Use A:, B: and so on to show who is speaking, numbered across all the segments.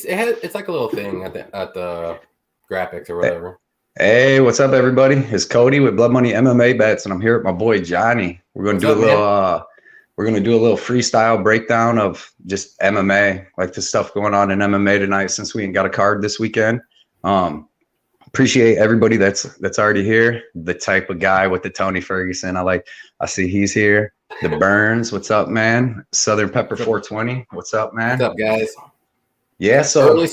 A: It's like a little thing at the graphics or whatever.
B: Hey, what's up, everybody? It's Cody with Blood Money MMA Bets, and I'm here with my boy Johnny.
A: What's up, man?
B: We're gonna do a little freestyle breakdown of just MMA, like the stuff going on in MMA tonight. Since we ain't got a card this weekend, appreciate everybody that's already here. The type of guy with the Tony Ferguson. I see he's here. The Burns, what's up, man? Southern Pepper 420, what's up, man?
A: What's up, guys?
B: Yeah, so
A: Early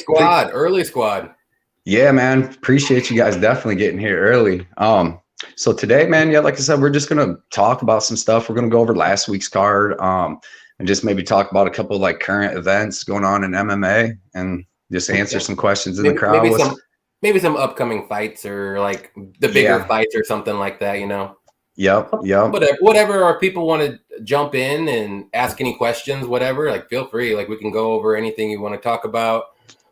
A: squad.
B: Yeah, man. Appreciate you guys definitely getting here early. So today, man, yeah, like I said, we're just gonna talk about some stuff. We're gonna go over last week's card, and just maybe talk about a couple of like current events going on in MMA and just answer some questions in the crowd.
A: Maybe some upcoming fights or like the bigger fights or something like that, you know.
B: Yep.
A: Whatever, or people want to jump in and ask any questions, whatever, like feel free. Like we can go over anything you want to talk about.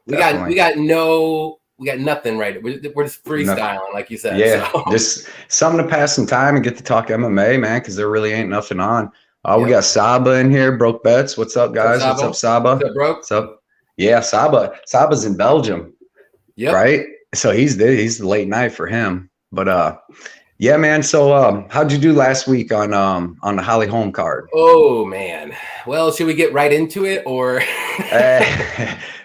A: We got nothing right. We're just freestyling, like you said.
B: Yeah,
A: so.
B: Just something to pass some time and get to talk MMA, man, because there really ain't nothing on. We got Saba in here, Broke Bets. What's up, guys? What's up, Saba?
A: What's up, Broke?
B: What's up? Yeah, Saba's in Belgium.
A: Yep.
B: Right? So he's the late night for him. But yeah, man. So how'd you do last week on the Holly Holm card?
A: Oh man. Well, should we get right into it or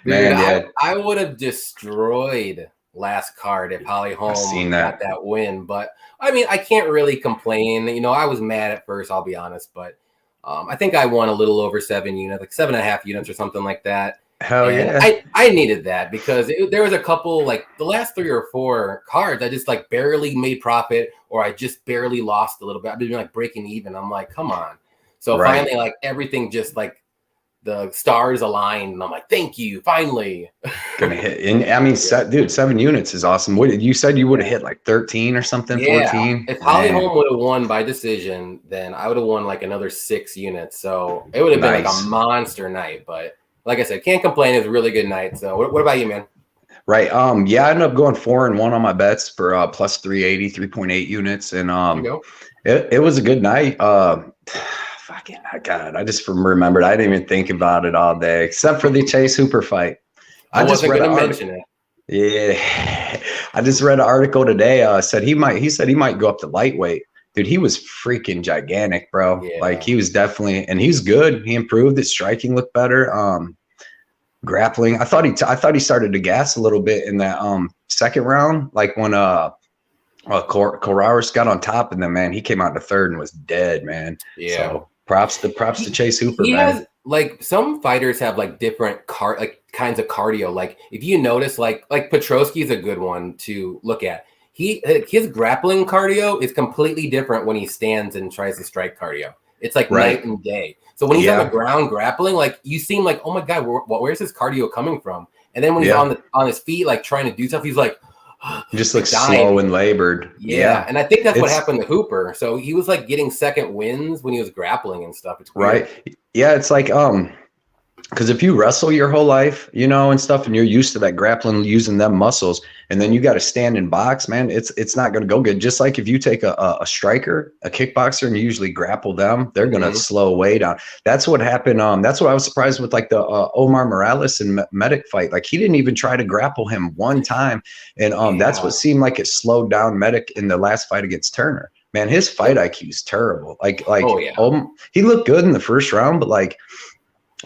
B: man,
A: I would have destroyed last card if Holly Holm got that win. But I mean, I can't really complain. You know, I was mad at first, I'll be honest, but I think I won a little over 7 units, like 7.5 units or something like that.
B: Hell yeah.
A: I needed that because there was a couple, like the last 3 or 4 cards, I just like barely made profit or I just barely lost a little bit. I've been like breaking even. I'm like, come on. So finally, like everything just like the stars aligned and I'm like, thank you, finally.
B: Gonna hit. And I mean, dude, 7 units is awesome. What you said you would have hit like 13 or something, 14?
A: If Holly Holm would have won by decision, then I would have won like another 6 units. So it would have been like a monster night, but like I said, can't complain. It was a really good night. So what about you, man?
B: Right. Yeah, I ended up going 4-1 on my bets for plus 380, 3.8 units. And it was a good night. Fucking God, I just remembered. I didn't even think about it all day, except for the Chase Hooper fight.
A: I wasn't going to mention it.
B: Yeah. I just read an article today. He said he might go up to lightweight. Dude, he was freaking gigantic, bro.
A: Yeah.
B: Like he was definitely, and he's good. He improved. His striking looked better. Grappling. I thought he started to gas a little bit in that second round, like when Corrales got on top, and then man, he came out in the third and was dead, man.
A: Yeah.
B: So props to Chase Hooper, man.
A: Like some fighters have like different kinds of cardio. Like if you notice, like Petrosky's a good one to look at. His grappling cardio is completely different when he stands and tries to strike cardio. It's like night and day. So when he's on the ground grappling, like you seem like, oh my God, where's his cardio coming from? And then when he's on his feet, like trying to do stuff, he's like,
B: he just looks slow and labored.
A: Yeah. And I think that's what happened to Hooper. So he was like getting second wins when he was grappling and stuff. It's weird.
B: Right. Yeah. It's like, because if you wrestle your whole life, you know, and stuff, and you're used to that grappling, using them muscles, and then you got to stand and box, man, it's not going to go good. Just like if you take a striker, a kickboxer, and you usually grapple them, they're going to slow way down. That's what happened. That's what I was surprised with, like the Omar Morales and Medic fight. Like he didn't even try to grapple him one time, and that's what seemed like it slowed down Medic in the last fight against Turner. Man, his fight IQ is terrible. He looked good in the first round, but like,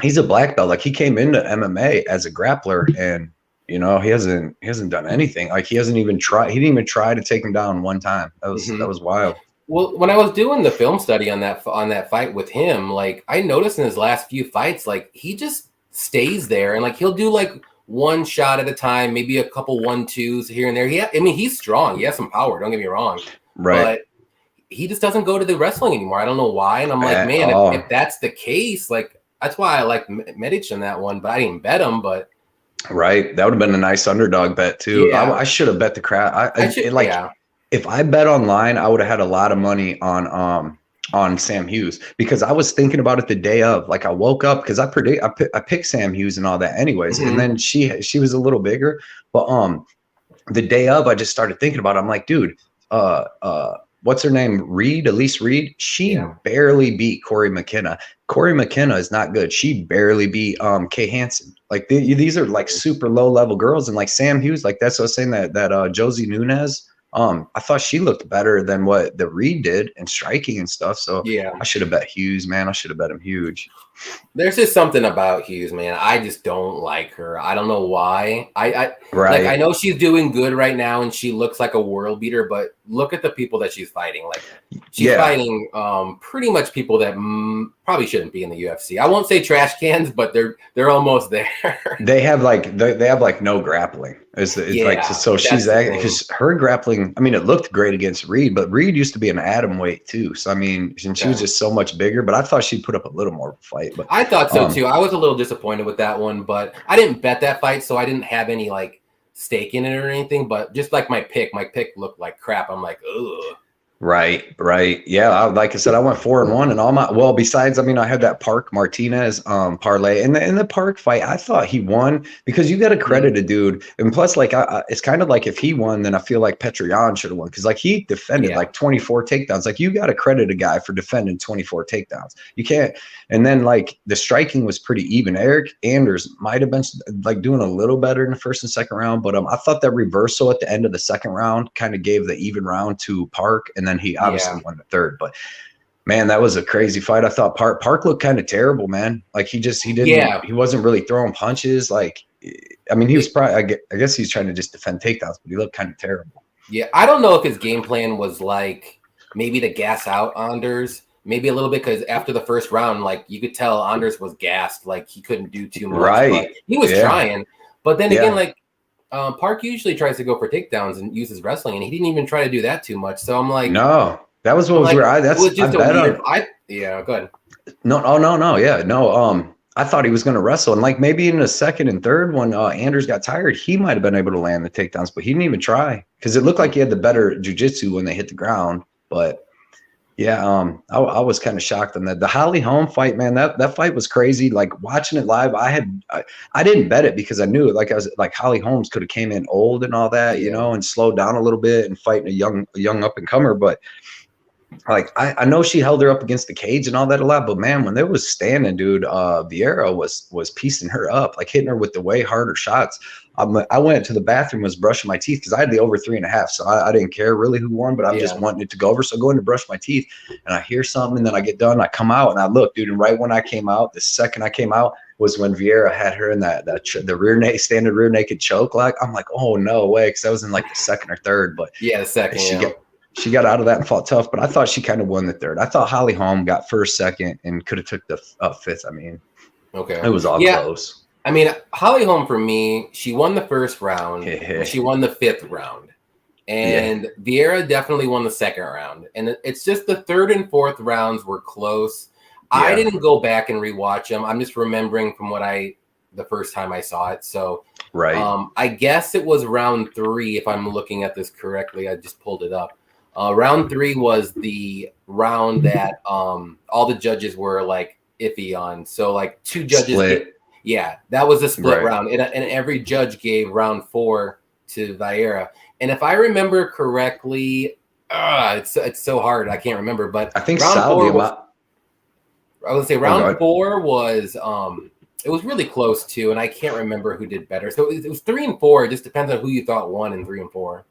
B: he's a black belt. Like he came into MMA as a grappler, and you know he hasn't done anything. Like he hasn't even tried. He didn't even try to take him down one time. That was wild.
A: Well, when I was doing the film study on that fight with him, like I noticed in his last few fights, like he just stays there and like he'll do like one shot at a time, maybe a couple 1-2s here and there. He's strong. He has some power. Don't get me wrong.
B: Right.
A: But he just doesn't go to the wrestling anymore. I don't know why. And I'm like, man, if that's the case, like. That's why I like Medic in that one, but I didn't bet him. But
B: right, that would have been a nice underdog bet too. Yeah. I should have bet the crowd. If I bet online, I would have had a lot of money on Sam Hughes, because I was thinking about it the day of. Like I woke up because I picked Sam Hughes and all that anyways, and then she was a little bigger, but the day of I just started thinking about it. I'm like, dude, what's her name? Elise Reed. She barely beat Corey McKenna. Corey McKenna is not good. She barely beat Kay Hansen. Like these are like super low level girls, and like Sam Hughes, like that's what I was saying that Josie Nunez. I thought she looked better than what the Reed did in striking and stuff. So
A: yeah,
B: I should have bet Hughes, man. I should have bet him huge.
A: There's just something about Hughes, man. I just don't like her. I don't know why. I
B: Right.
A: like I know she's doing good right now and she looks like a world beater, but look at the people that she's fighting. Like she's fighting pretty much people that probably shouldn't be in the UFC. I won't say trash cans, but they're almost there.
B: They have like no grappling. It's like so she's because her grappling. I mean, it looked great against Reed, but Reed used to be an atom weight too. So I mean, and she was just so much bigger. But I thought she'd put up a little more of a fight. But
A: I thought so too. I was a little disappointed with that one, but I didn't bet that fight, so I didn't have any like stake in it or anything. But just like my pick looked like crap. I'm like, ugh.
B: Right. Yeah, like I said, I went 4-1, and all my besides, I mean, I had that Park Martinez parlay, and in the Park fight, I thought he won because you got to credit a dude, and plus, like, it's kind of like if he won, then I feel like Petroyan should have won because like he defended like 24 takedowns. Like you got to credit a guy for defending 24 takedowns. You can't. And then like the striking was pretty even. Eric Anders might have been like doing a little better in the first and second round, but I thought that reversal at the end of the second round kind of gave the even round to Park, and then he obviously won the third. But man, that was a crazy fight. I thought Park looked kind of terrible, man. Like he wasn't really throwing punches. Like, I mean, he was probably, I guess he's trying to just defend takedowns, but he looked kind of terrible.
A: Yeah, I don't know if his game plan was like maybe to gas out Anders, maybe a little bit, because after the first round, like you could tell Anders was gassed, like he couldn't do too much.
B: Right.
A: He was trying, but then again, like Park usually tries to go for takedowns and uses wrestling, and he didn't even try to do that too much. So I'm like,
B: no, that was what was weird.
A: It was just a weird. Go ahead.
B: No, yeah, no. I thought he was going to wrestle, and like maybe in the second and third when Anders got tired, he might have been able to land the takedowns, but he didn't even try because it looked like he had the better jiu-jitsu when they hit the ground. But yeah, I was kind of shocked on that. The Holly Holm fight, man, that fight was crazy. Like watching it live, I didn't bet it because I knew it. Like I was like Holly Holmes could have came in old and all that, you know, and slowed down a little bit and fighting a young up and comer, but. Like I know she held her up against the cage and all that a lot, but man, when they was standing, dude, Vieira was piecing her up, like hitting her with the way harder shots. I went to the bathroom, was brushing my teeth because I had the over 3.5, so I didn't care really who won, but I'm just wanting it to go over. So going to brush my teeth, and I hear something, and then I get done, I come out and I look, dude, and right when I came out, the second I came out was when Vieira had her in the standard rear naked choke. Like I'm like, oh no way, because that was in like the second or third, but
A: the second.
B: She got out of that and fought tough, but I thought she kind of won the third. I thought Holly Holm got first, second, and could have took the fifth. I mean, it was all close.
A: I mean, Holly Holm for me, she won the first round. She won the fifth round. And Vieira definitely won the second round. And it's just the third and fourth rounds were close. Yeah. I didn't go back and rewatch them. I'm just remembering from the first time I saw it. So I guess it was round 3, if I'm looking at this correctly. I just pulled it up. Round 3 was the round that all the judges were like iffy on. So like 2 judges. That was a split round. And every judge gave round 4 to Vieira. And if I remember correctly, it's so hard. I can't remember. But
B: I think
A: round 4 was, I would say round 4 was it was really close too. And I can't remember who did better. So it was 3 and 4. It just depends on who you thought won in 3 and 4.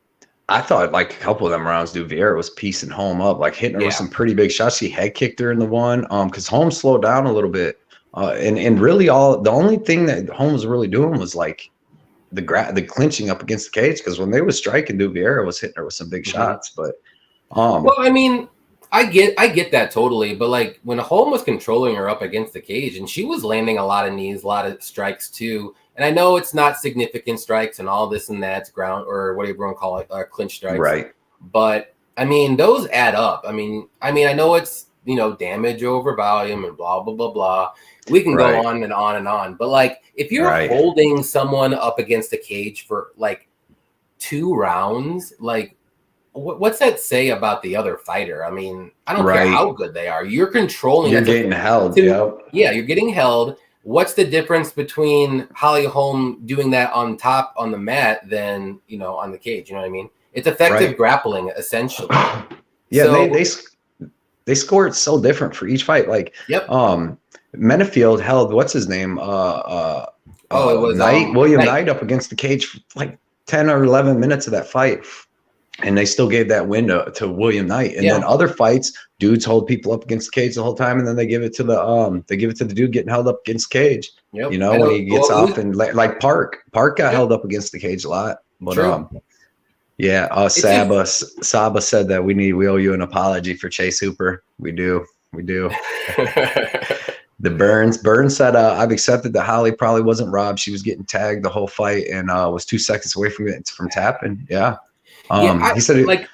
B: I thought like a couple of them rounds, dude, Vieira was piecing Holm up, like hitting her with some pretty big shots. She head kicked her in the one, because Holm slowed down a little bit, and really the only thing that Holm was really doing was like the clinching up against the cage, because when they was striking, dude, Vieira was hitting her with some big shots. But
A: well, I mean, I get that totally, but like when Holm was controlling her up against the cage, and she was landing a lot of knees, a lot of strikes too. And I know it's not significant strikes and all this and that's ground, or whatever you want to call it, clinch strikes. Right. But I mean, those add up. I mean, I know it's, damage over volume and blah, blah, blah, blah. We can go on and on and on. But like, if you're holding someone up against a cage for like 2 rounds, like what's that say about the other fighter? I mean, I don't care how good they are. You're controlling.
B: You're getting held.
A: Yeah, you're getting held. What's the difference between Holly Holm doing that on the mat than, on the cage? You know what I mean? It's effective grappling, essentially.
B: Yeah,
A: So,
B: they scored so different for each fight. Like,
A: yep.
B: Menefield held what's his name,
A: Oh, it was
B: William
A: Knight.
B: Knight up against the cage for like 10 or 11 minutes of that fight, and they still gave that win to William Knight. And then
A: Yeah.
B: other fights, dudes hold people up against the cage the whole time, and then they give it to the dude getting held up against the cage.
A: Yep.
B: You know,
A: I
B: when
A: know.
B: he gets
A: Well,
B: off and like Park got
A: yep.
B: held up against the cage a lot, but
A: True.
B: yeah,
A: It's just
B: Saba said that we owe you an apology for Chase Hooper. We do. The Burns said, I've accepted that Holly probably wasn't robbed. She was getting tagged the whole fight and was 2 seconds away from tapping. Yeah.
A: yeah.
B: He said it.
A: Like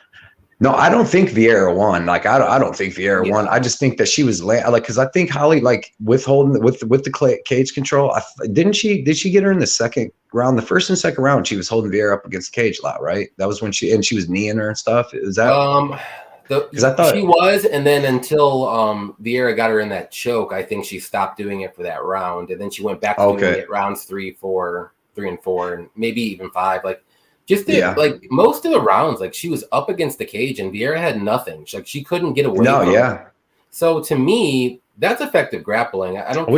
B: No, I don't think Vieira won. Like, I don't think Vieira won.
A: yeah.
B: I just think that she was like, because I think Holly, like, withholding with the cage control. Did she get her in the second round? The first and second round, she was holding Vieira up against the cage a lot, right? That was when she was kneeing her and stuff. Is that because I thought
A: She was, and then until Vieira got her in that choke, I think she stopped doing it for that round, and then she went back to doing it rounds 3, and 4, and maybe even 5. Like like most of the rounds, like she was up against the cage, and Vieira had nothing. She couldn't get away.
B: No,
A: from
B: yeah.
A: it. So to me, that's effective grappling. I don't.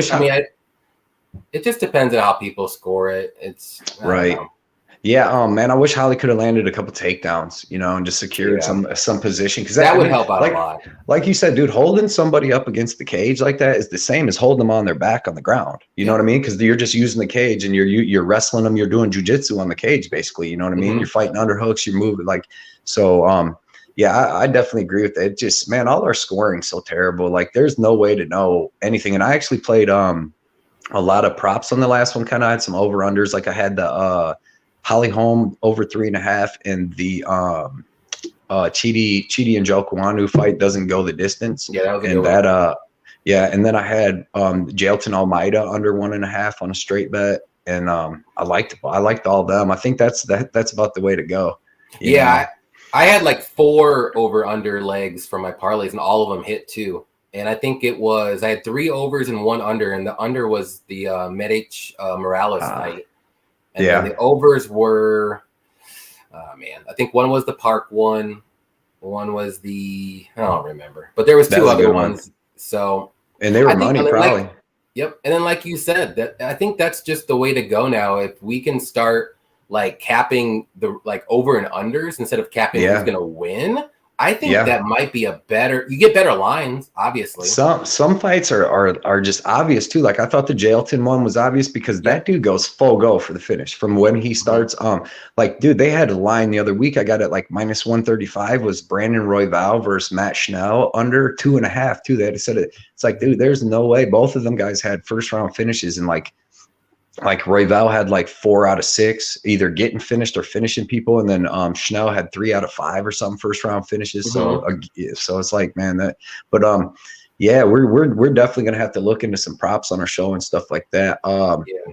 A: It just depends on how people score it. It's
B: right. Yeah, man, I wish Holly could have landed a couple takedowns, and just secured some position, because
A: that would help out a lot.
B: Like you said, dude, holding somebody up against the cage like that is the same as holding them on their back on the ground. You know what I mean? Because you're just using the cage and you're wrestling them. You're doing jujitsu on the cage, basically. You know what I mean? Mm-hmm. You're fighting underhooks. You're moving Yeah, I definitely agree with that. It just, man, all our scoring's so terrible. Like, there's no way to know anything. And I actually played a lot of props on the last one. Kind of had some over unders. Like I had the Holly Holm over 3.5, and the Chidi and Joe Kwanu fight doesn't go the distance.
A: Yeah, that was a
B: and
A: good
B: one. And then I had Jailton Almeida under 1.5 on a straight bet, and I liked all of them. I think that's about the way to go.
A: Yeah, I had like 4 over under legs for my parlays, and all of them hit too. And I think I had 3 overs and 1 under, and the under was the Medic Morales fight. And then the overs were, I think one was the Park one was I don't remember, but there was 2 other ones. So,
B: and they were money probably.
A: Yep. And then, like you said, that I think that's just the way to go now. If we can start like capping the over and unders instead of capping who's going to win, I think that might be you get better lines, obviously.
B: Some fights are just obvious too. Like I thought the Jailton one was obvious because that dude goes full go for the finish from when he starts. Like, dude, they had a line the other week. I got it like minus 135 was Brandon Royval versus Matt Schnell under 2.5 too. They had said it. It's like, dude, there's no way. Both of them guys had first round finishes, and like Royval had like 4 out of 6 either getting finished or finishing people, and then Schnell had 3 out of 5 or something first round finishes. Mm-hmm. So it's like, man, we're definitely gonna have to look into some props on our show and stuff like that.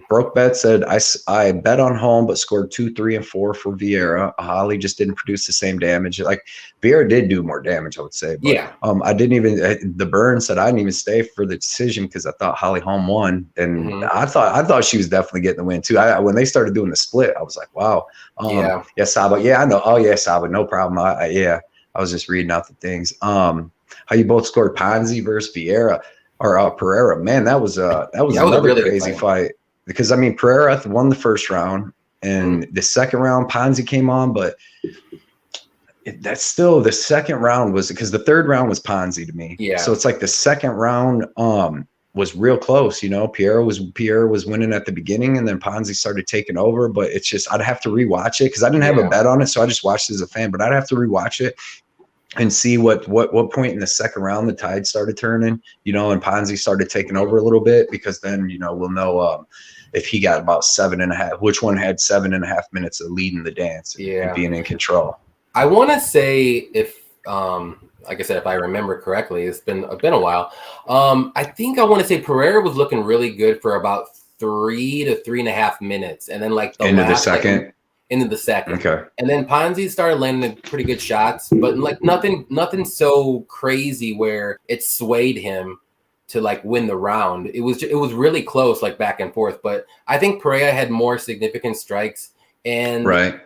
B: Broke Bet said I bet on home but scored 2, 3, and 4 for Vieira. Holly just didn't produce the same damage. Like Vieira did do more damage, I would say. But, I didn't even. The Burn said I didn't even stay for the decision because I thought Holly Holm won, and I thought she was definitely getting the win too. When they started doing the split, I was like, wow. Saba. Yeah, I know. Oh yeah, Saba. No problem. I was just reading out the things. How you both scored Ponzi versus Vieira or Pereira. Man, that was another really crazy fight. Because I mean, Pereira won the first round, and the second round Ponzi came on, but that's still the second round was because the third round was Ponzi to me. Yeah. So it's like the second round was real close. Pierre was winning at the beginning, and then Ponzi started taking over. But it's just I'd have to rewatch it because I didn't have a bet on it, so I just watched it as a fan. But I'd have to rewatch it and see what point in the second round the tide started turning, and Ponzi started taking over a little bit, because then, we'll know if he got about 7.5, which one had 7.5 minutes of leading the dance and being in control.
A: I want to say if, like I said, if I remember correctly, it's been a while. I think I want to say Pereira was looking really good for about 3 to 3.5 minutes. And then into the second.
B: Okay.
A: And then Ponzi started landing pretty good shots, but nothing so crazy where it swayed him to win the round. It was really close, back and forth. But I think Pereira had more significant strikes, and
B: right.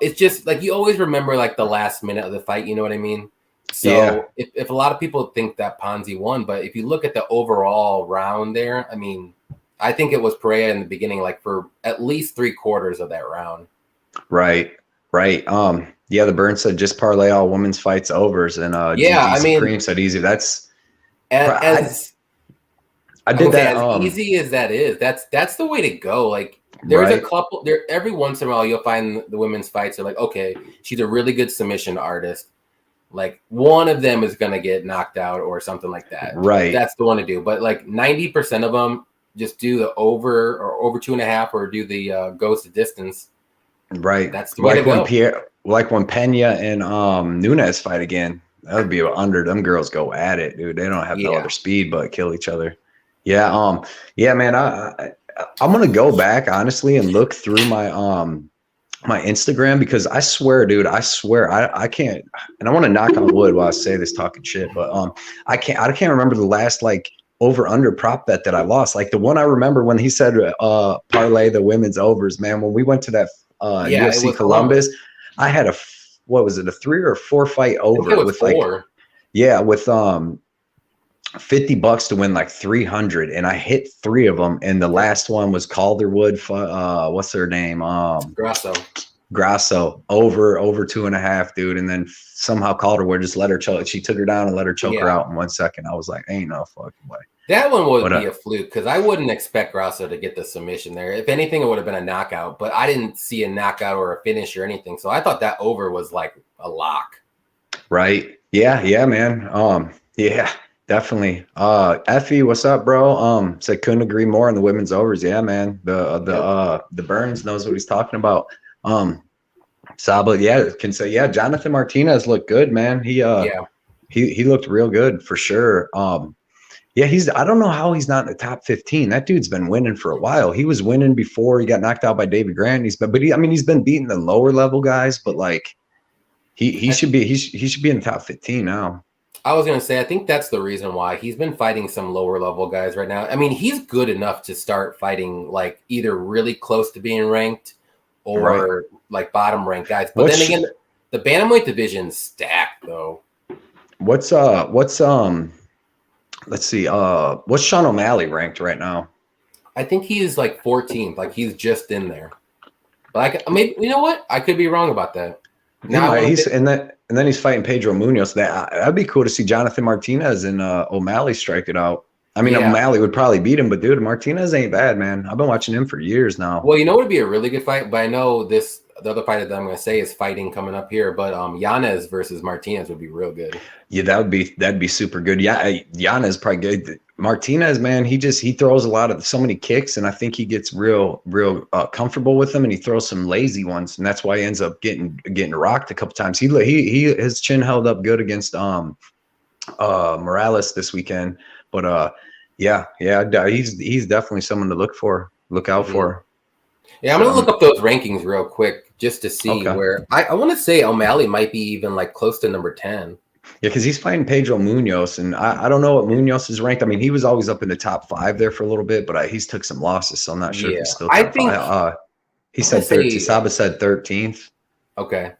A: It's just you always remember the last minute of the fight. You know what I mean?
B: Yeah.
A: So if a lot of people think that Ponzi won, but if you look at the overall round there, I mean, I think it was Perea in the beginning, like for at least 3/4 of that round.
B: Right. Right. Yeah, the Burn said just parlay all women's fights overs, and
A: Yeah,
B: GG
A: I mean,
B: Supreme said easy. That's
A: as
B: I
A: I'm
B: did
A: gonna say,
B: that.
A: as easy as that is, that's the way to go. Like, there's a
B: Right.
A: couple there every once in a while you'll find the women's fights are like, okay, she's a really good submission artist. Like one of them is gonna get knocked out or something like that.
B: Right.
A: That's the one to do. But like 90% of them just do the over or over 2.5 or do the goes to distance.
B: Right.
A: That's the way to go.
B: Like when Pena and Nunes fight again, that would be under. Them girls go at it, dude. They don't have no
A: Yeah.
B: other speed but kill each other. Yeah. Yeah, man. I'm gonna go back honestly and look through my Instagram, because I swear, dude, I can't, and I want to knock on wood while I say this talking shit, but I can't remember the last like over under prop bet that I lost. Like the one I remember when he said parlay the women's overs, man, when we went to that
A: Yeah, it
B: UFC
A: was
B: Columbus, I had what was it, a 3 or 4 fight over with
A: 4.
B: like, yeah, with $50 to win like 300, and I hit 3 of them, and the last one was Calderwood. What's her name? Grasso over 2.5, dude, and then somehow Calderwood just let her choke. She took her down and let her choke her out in 1 second. I was like, ain't no fucking way.
A: That one would be a fluke, because I wouldn't expect Grasso to get the submission there. If anything, it would have been a knockout, but I didn't see a knockout or a finish or anything, so I thought that over was like a lock.
B: Right? Yeah, man. Yeah. Definitely. Effie, what's up, bro? Said couldn't agree more on the women's overs. Yeah, man. The Burns knows what he's talking about. Saba, yeah, can say, yeah, Jonathan Martinez looked good, man. He looked real good for sure. Yeah, I don't know how he's not in the top 15. That dude's been winning for a while. He was winning before he got knocked out by David Grant. He's been beating the lower level guys, but like he should be in the top 15 now.
A: I was gonna say, I think that's the reason why he's been fighting some lower level guys right now. I mean, he's good enough to start fighting like either really close to being ranked or like bottom ranked guys. But then again, the bantamweight division's stacked though.
B: Let's see, what's Sean O'Malley ranked right now?
A: I think he's like 14th, like he's just in there. But maybe, you know what? I could be wrong about that.
B: Now and then he's fighting Pedro Munoz. That'd be cool to see Jonathan Martinez and O'Malley strike it out. I mean, O'Malley would probably beat him, but dude, Martinez ain't bad, man. I've been watching him for years now.
A: Well, you know what would be a really good fight, but I know the other fight that I'm going to say is fighting coming up here, but Yanez versus Martinez would be real good.
B: Yeah, that'd be super good. Yeah, Yanez probably good. Martinez, man, he throws so many kicks, and I think he gets real comfortable with them, and he throws some lazy ones, and that's why he ends up getting rocked a couple times. His chin held up good against Morales this weekend, but yeah, he's definitely someone to look out for.
A: Yeah, I'm gonna look up those rankings real quick just to see where I want to say O'Malley might be even like close to number 10.
B: Yeah, because he's fighting Pedro Munoz, and I don't know what Munoz is ranked. I mean, he was always up in the top 5 there for a little bit, but he's took some losses, so I'm not sure if he's still top 5. He said 13th. Saba said 13th.
A: Okay.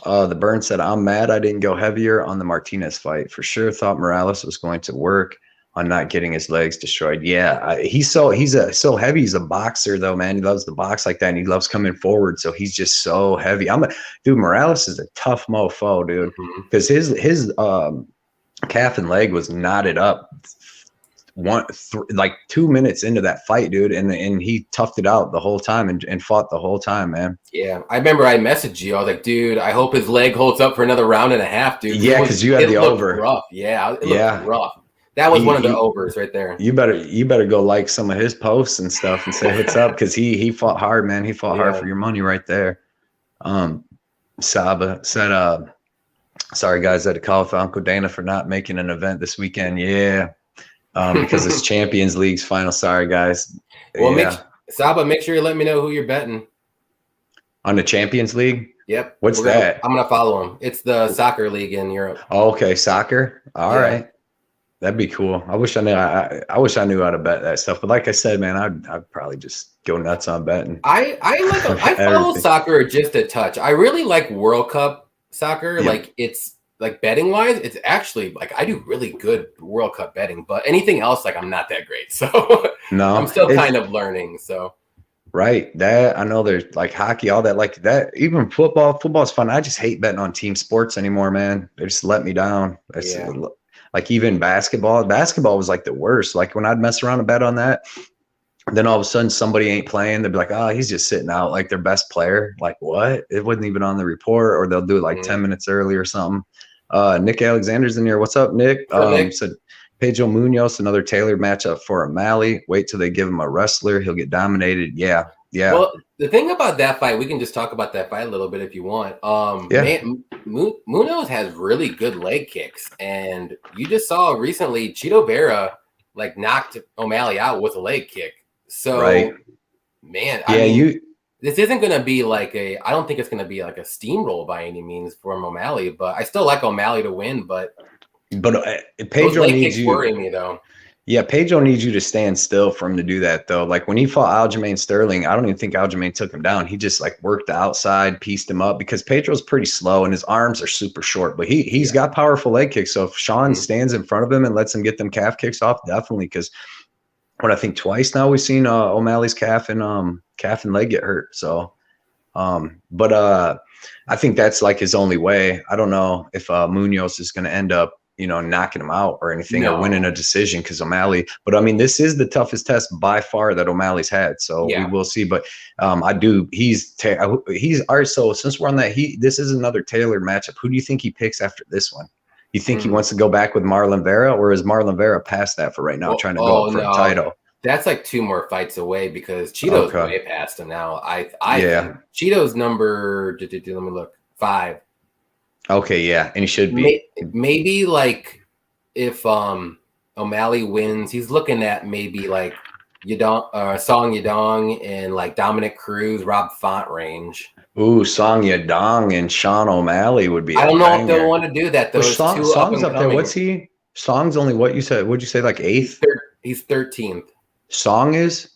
B: The Burn said, I'm mad I didn't go heavier on the Martinez fight. For sure thought Morales was going to work on not getting his legs destroyed. Yeah, he's so heavy. He's a boxer though, man. He loves to box like that, and he loves coming forward. So he's just so heavy. Dude, Morales is a tough mofo, dude, because his calf and leg was knotted up like 2 minutes into that fight, dude, and he toughed it out the whole time and fought the whole time, man.
A: Yeah, I remember I messaged you. I was like, dude, I hope his leg holds up for another round and a half, dude.
B: Yeah, because you had the over.
A: Rough. Yeah, it looked rough. That was one of the overs right there.
B: You better go like some of his posts and stuff and say what's up, because he fought hard, man. He fought hard for your money right there. Saba said, sorry guys, I had to call for Uncle Dana for not making an event this weekend. Yeah. Because it's Champions League's final. Sorry guys.
A: Well, Saba, make sure you let me know who you're betting
B: on the Champions League.
A: Yep.
B: What's that?
A: I'm gonna follow him. It's the soccer league in Europe.
B: Oh, okay, soccer. All right. That'd be cool. I wish I knew. I wish I knew how to bet that stuff. But like I said, man, I'd probably just go nuts on betting.
A: I follow soccer just a touch. I really like World Cup soccer. Like it's like betting wise, it's actually like I do really good World Cup betting, but anything else, like I'm not that great. So I'm
B: No,
A: still
B: it's
A: kind of learning. So
B: right. That I know there's like hockey, all that, like that, even football. Football's fun. I just hate betting on team sports anymore, man. They just let me down. It's
A: yeah,
B: like even basketball. Basketball was like the worst. Like when I'd mess around and bet on that, then all of a sudden somebody ain't playing. They'd be like, oh, he's just sitting out like their best player. Like what? It wasn't even on the report, or they'll do it like 10 minutes early or something. Nick Alexander's in here. What's up, Nick?
A: Nick?
B: Said Pedro Munoz, another tailored matchup for O'Malley. Wait till they give him a wrestler. He'll get dominated. Yeah. Yeah.
A: Well, the thing about that fight, we can just talk about that fight a little bit if you want.
B: Yeah.
A: Munoz has really good leg kicks, and you just saw recently Cheeto Vera like knocked O'Malley out with a leg kick. So,
B: Right.
A: man,
B: Yeah,
A: I mean, this isn't going to be like I don't think it's going to be like a steamroll by any means from O'Malley, but I still like O'Malley to win. But
B: Pedro
A: leg
B: needs
A: kicks
B: you.
A: worry me though.
B: Yeah, Pedro needs you to stand still for him to do that, though. Like when he fought Aljamain Sterling, I don't even think Aljamain took him down. He just like worked the outside, pieced him up because Pedro's pretty slow and his arms are super short, but he's got powerful leg kicks. So if Sean stands in front of him and lets him get them calf kicks off, definitely. Because what I think twice now we've seen O'Malley's calf and leg get hurt. So, but I think that's like his only way. I don't know if Munoz is going to end up, knocking him out or anything or winning a decision because O'Malley. But I mean, this is the toughest test by far that O'Malley's had. So we will see. But he's all right. So since we're on that, this is another tailored matchup. Who do you think he picks after this one? You think he wants to go back with Marlon Vera, or is Marlon Vera past that for right now, trying to go up for a title?
A: That's like 2 more fights away because Cheeto's way past him now. I think Cheeto's number. Let me look. 5.
B: Okay, yeah, and he should be.
A: Maybe like if O'Malley wins, he's looking at maybe like Song Yadong and like Dominic Cruz, Rob Font range.
B: Ooh, Song Yadong and Sean O'Malley would be.
A: I don't know if they'll want to do that. Those
B: Song's up there. What's he? Song's only what you said. What'd you say? Like 8th?
A: He's 13th.
B: Song is?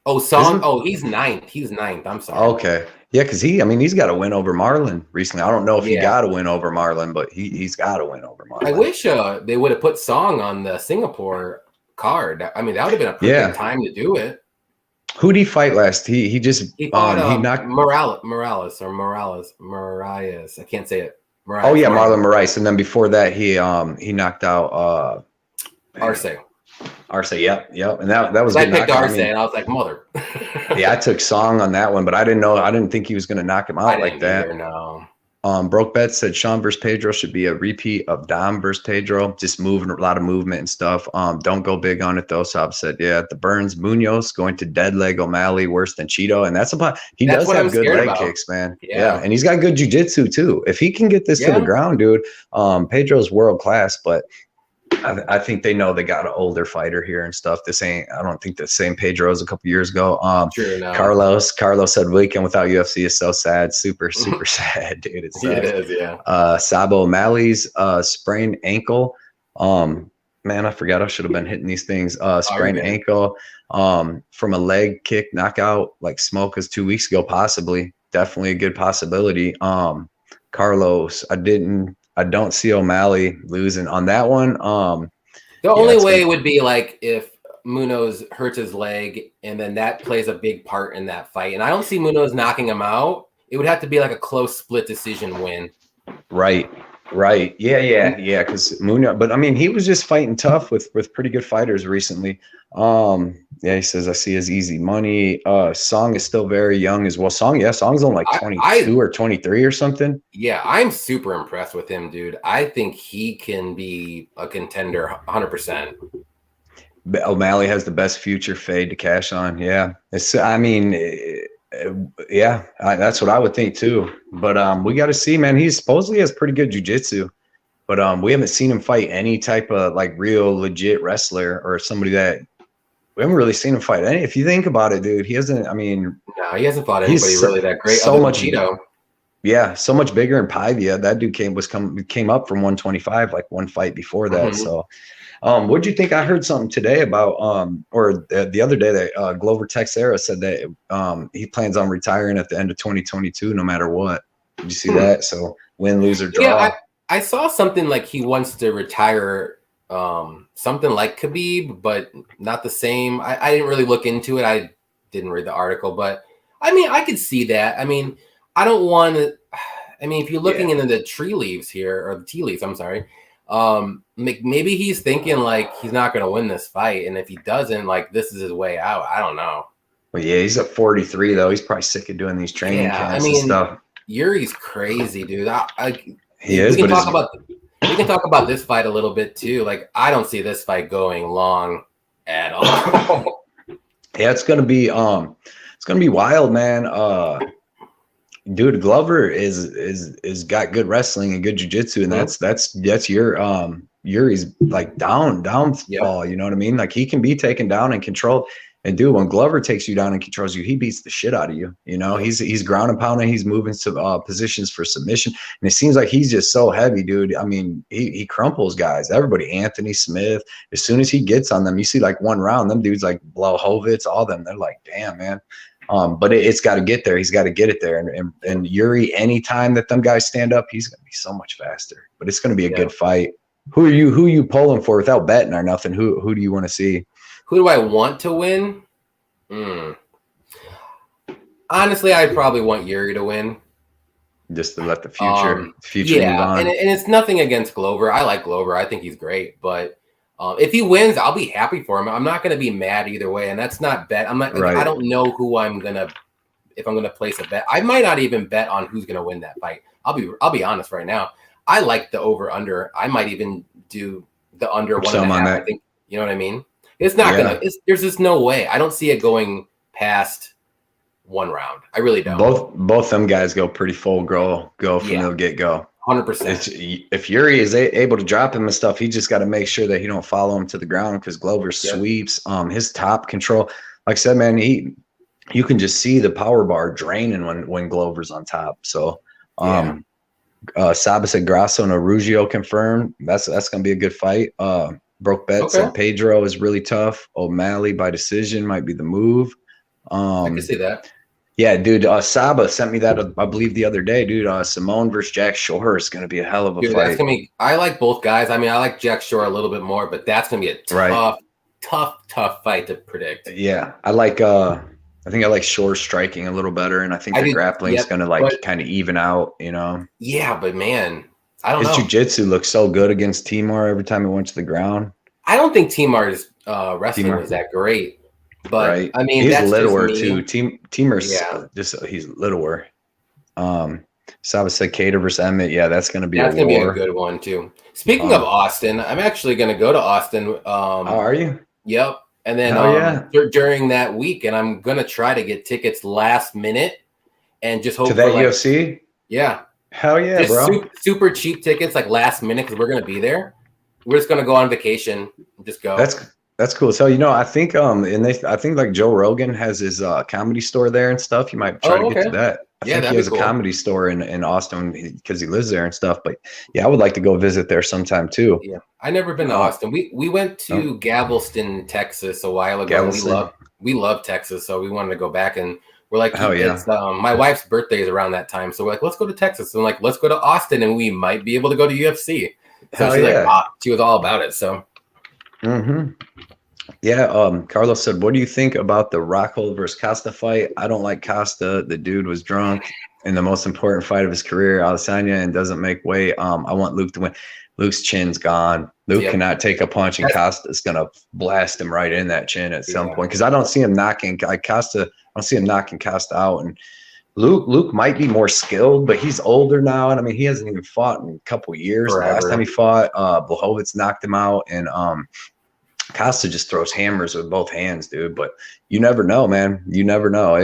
A: Oh, Song. He's 9th. He's 9th. I'm sorry.
B: Okay. Yeah, because he's got a win over Marlon recently. I don't know if he got a win over Marlon, but he's got a win over Marlon.
A: I wish they would have put Song on the Singapore card. I mean, that would have been a perfect time to do it.
B: Who did he fight last? He fought
A: he knocked Morales. I can't say it.
B: Oh yeah, Marlon Moraes. And then before that, he knocked out Arce, yep. And that was.
A: I picked Arce, and I was like, mother.
B: Yeah, I took Song on that one, but I didn't think he was going to knock him out like that.
A: No.
B: Broke Bet said Sean versus Pedro should be a repeat of Dom versus Pedro, just moving a lot of movement and stuff. Don't go big on it though. Saab said, yeah, the Burns Munoz going to dead leg O'Malley worse than Cheeto, and that's does have good leg kicks, man. Yeah, and he's got good jiu-jitsu too. If he can get this to the ground, dude, Pedro's world class, but I think they know they got an older fighter here and stuff. I don't think the same Pedro as a couple years ago.
A: True, no.
B: Carlos said weekend without UFC is so sad. Super, super sad, dude. It
A: is, yeah.
B: Sabo O'Malley's sprained ankle. Man, I forgot I should have been hitting these things. Sprained ankle from a leg kick knockout like Smoka's 2 weeks ago, possibly. Definitely a good possibility. Carlos, I don't see O'Malley losing on that one.
A: The only way would be like if Munoz hurts his leg, and then that plays a big part in that fight. And I don't see Munoz knocking him out. It would have to be like a close split decision win.
B: Right. Yeah. Because Munoz, but I mean, he was just fighting tough with pretty good fighters recently. He says I see his easy money. Song is still very young as well. Song's only like 22 or 23 or something.
A: Yeah, I'm super impressed with him, dude. I think he can be a contender 100%.
B: O'Malley has the best future fade to cash on. Yeah. That's what I would think too. But we got to see, man. He supposedly has pretty good jiu-jitsu, but we haven't seen him fight any type of like real legit wrestler or somebody that we haven't really seen him fight any. If you think about it, dude, he hasn't. I mean,
A: no, he hasn't fought anybody really that great.
B: So much
A: Cheeto.
B: Yeah, so much bigger in Paiva. That dude came up from 125 like one fight before that. So. What do you think? I heard something today about, or the other day that Glover Texera said that he plans on retiring at the end of 2022, no matter what. Did you see that? So win, lose, or draw.
A: I saw something like he wants to retire, something like Khabib, but not the same. I didn't really look into it. I didn't read the article, but I mean, I could see that. I mean, I don't want to. I mean, if you're looking into the tree leaves here, or the tea leaves, I'm sorry. Maybe he's thinking like he's not going to win this fight, and if he doesn't, like this is his way out. I don't know.
B: Well, yeah, he's at 43 though. He's probably sick of doing these training camps and stuff.
A: Yuri's crazy, dude.
B: He is.
A: We can talk about this fight a little bit too. Like, I don't see this fight going long at all.
B: Yeah, it's gonna be wild, man. Dude, Glover is got good wrestling and good jiu-jitsu, and that's your Yuri's like downfall. You know what I mean? Like he can be taken down and controlled. And dude, when Glover takes you down and controls you, he beats the shit out of you. You know, he's ground and pounding, he's moving to positions for submission, and it seems like he's just so heavy, dude. I mean, he crumples guys. Everybody, Anthony Smith. As soon as he gets on them, you see like one round, them dudes like Blachowicz, all them. They're like, damn, man. But it's got to get there. He's got to get it there. And Yuri, anytime that them guys stand up, he's going to be so much faster. But it's going to be a good fight. Who are you pulling for without betting or nothing? Who do you want to see?
A: Who do I want to win? Honestly, I probably want Yuri to win.
B: Just to let the future move on.
A: And it's nothing against Glover. I like Glover. I think he's great. But if he wins, I'll be happy for him. I'm not going to be mad either way. And that's not bet. I'm not. Right. I don't know who I'm gonna. If I'm gonna place a bet, I might not even bet on who's gonna win that fight. I'll be honest right now. I like the over under. I might even do the under 1.5. I think, you know what I mean. It's not gonna. There's just no way. I don't see it going past one round. I really don't.
B: Both them guys go pretty full go from the get go.
A: 100%.
B: If Yuri is able to drop him and stuff, he just got to make sure that he don't follow him to the ground because Glover sweeps. His top control, like I said, man, you can just see the power bar draining when Glover's on top. So, Saba said Grasso and Arugio confirmed. That's gonna be a good fight. Broke Bet said Pedro is really tough. O'Malley by decision might be the move.
A: I can see that.
B: Yeah, dude. Saba sent me that, I believe, the other day, dude. Simone versus Jack Shore is going to be a hell of a fight.
A: That's gonna be. I like both guys. I mean, I like Jack Shore a little bit more, but that's going to be a tough fight to predict.
B: Yeah, I like. I think I like Shore striking a little better, and I think the grappling is going to kind of even out. You know.
A: Yeah, but man, I don't know.
B: His jiu-jitsu looks so good against Timur every time he went to the ground.
A: I don't think Timur's wrestling was that great. But I mean,
B: he's littler too. Timur's he's littler. Saba said Cater versus Emmett. Yeah, that's going to be
A: gonna be a good one too. Speaking of Austin, I'm actually going to go to Austin.
B: Are you?
A: Yep. And then during that week, and I'm going to try to get tickets last minute and just hope
B: to that UFC.
A: Yeah.
B: Hell yeah,
A: just
B: bro!
A: Super cheap tickets, like last minute, because we're going to be there. We're just going to go on vacation and just go.
B: That's cool. So, you know, I think I think like Joe Rogan has his comedy store there and stuff. You might try to get to that. I think he has a comedy store in Austin because he lives there and stuff. But yeah, I would like to go visit there sometime too.
A: Yeah, I never been to Austin. We went to Galveston, Texas a while ago. We love Texas, so we wanted to go back, and we're like, it's, my wife's birthday is around that time, so we're like, let's go to Texas. And like, let's go to Austin, and we might be able to go to UFC. So she was all about it. So.
B: Yeah, Carlos said, what do you think about the Rockhold versus Costa fight? I don't like Costa. The dude was drunk in the most important fight of his career, Adesanya, and doesn't make weight. I want Luke to win. Luke's chin's gone. Luke cannot take a punch, and Costa's gonna blast him right in that chin at some point. Because I don't see him knocking Costa. I don't see him knocking Costa out. And Luke might be more skilled, but he's older now, and I mean he hasn't even fought in a couple years. The last time he fought, Blachowicz knocked him out, and Costa just throws hammers with both hands, dude. But you never know, man. You never know.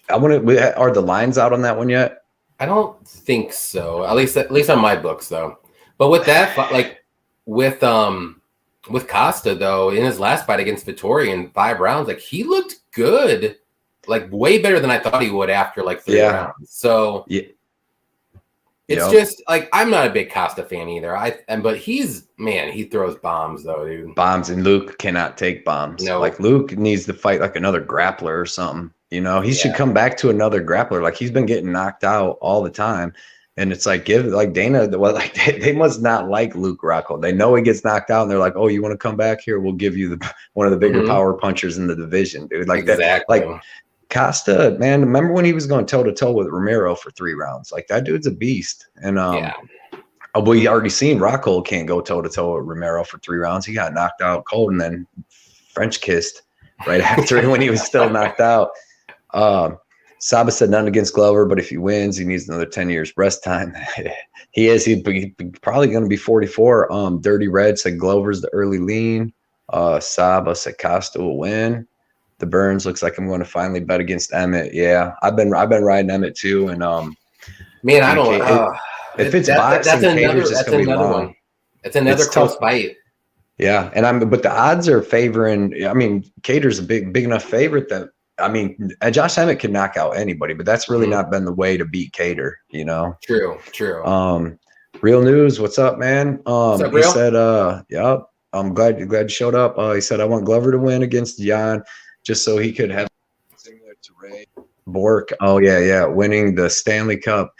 B: Are the lines out on that one yet?
A: I don't think so. At least on my books, though. But with that, like with Costa though, in his last fight against Vettori in 5 rounds, like he looked good, like way better than I thought he would after like 3 rounds. So it's just like I'm not a big Costa fan either. But he throws bombs though, dude.
B: Bombs, and Luke cannot take bombs. No, like Luke needs to fight like another grappler or something. You know, he should come back to another grappler. Like he's been getting knocked out all the time. And it's like, Dana, well, like they must not like Luke Rockhold. They know he gets knocked out, and they're like, "Oh, you want to come back here? We'll give you one of the bigger power punchers in the division, dude." Like that,
A: exactly.
B: like Costa, man. Remember when he was going toe to toe with Romero for 3 rounds? Like that dude's a beast. And we already seen Rockhold can't go toe to toe with Romero for 3 rounds. He got knocked out cold and then French kissed right after when he was still knocked out. Saba said none against Glover, but if he wins, he needs another 10 years rest time. He's probably going to be 44. Dirty Red said Glover's the early lean. Saba said Costa will win. The Burns looks like I'm going to finally bet against Emmett. Yeah, I've been riding Emmett too, and
A: man, I don't.
B: If it's boxing, Cater's just going to be long.
A: One. It's another close fight.
B: Yeah, but the odds are favoring. I mean, Cater's a big enough favorite that. I mean, Josh Emmett can knock out anybody, but that's really not been the way to beat Cater, you know?
A: True.
B: Real News, what's up, man?
A: What's up,
B: he
A: Real?
B: said, yep, I'm glad you showed up. He said, I want Glover to win against Jan just so he could have similar to Ray Bork. Oh, yeah, winning the Stanley Cup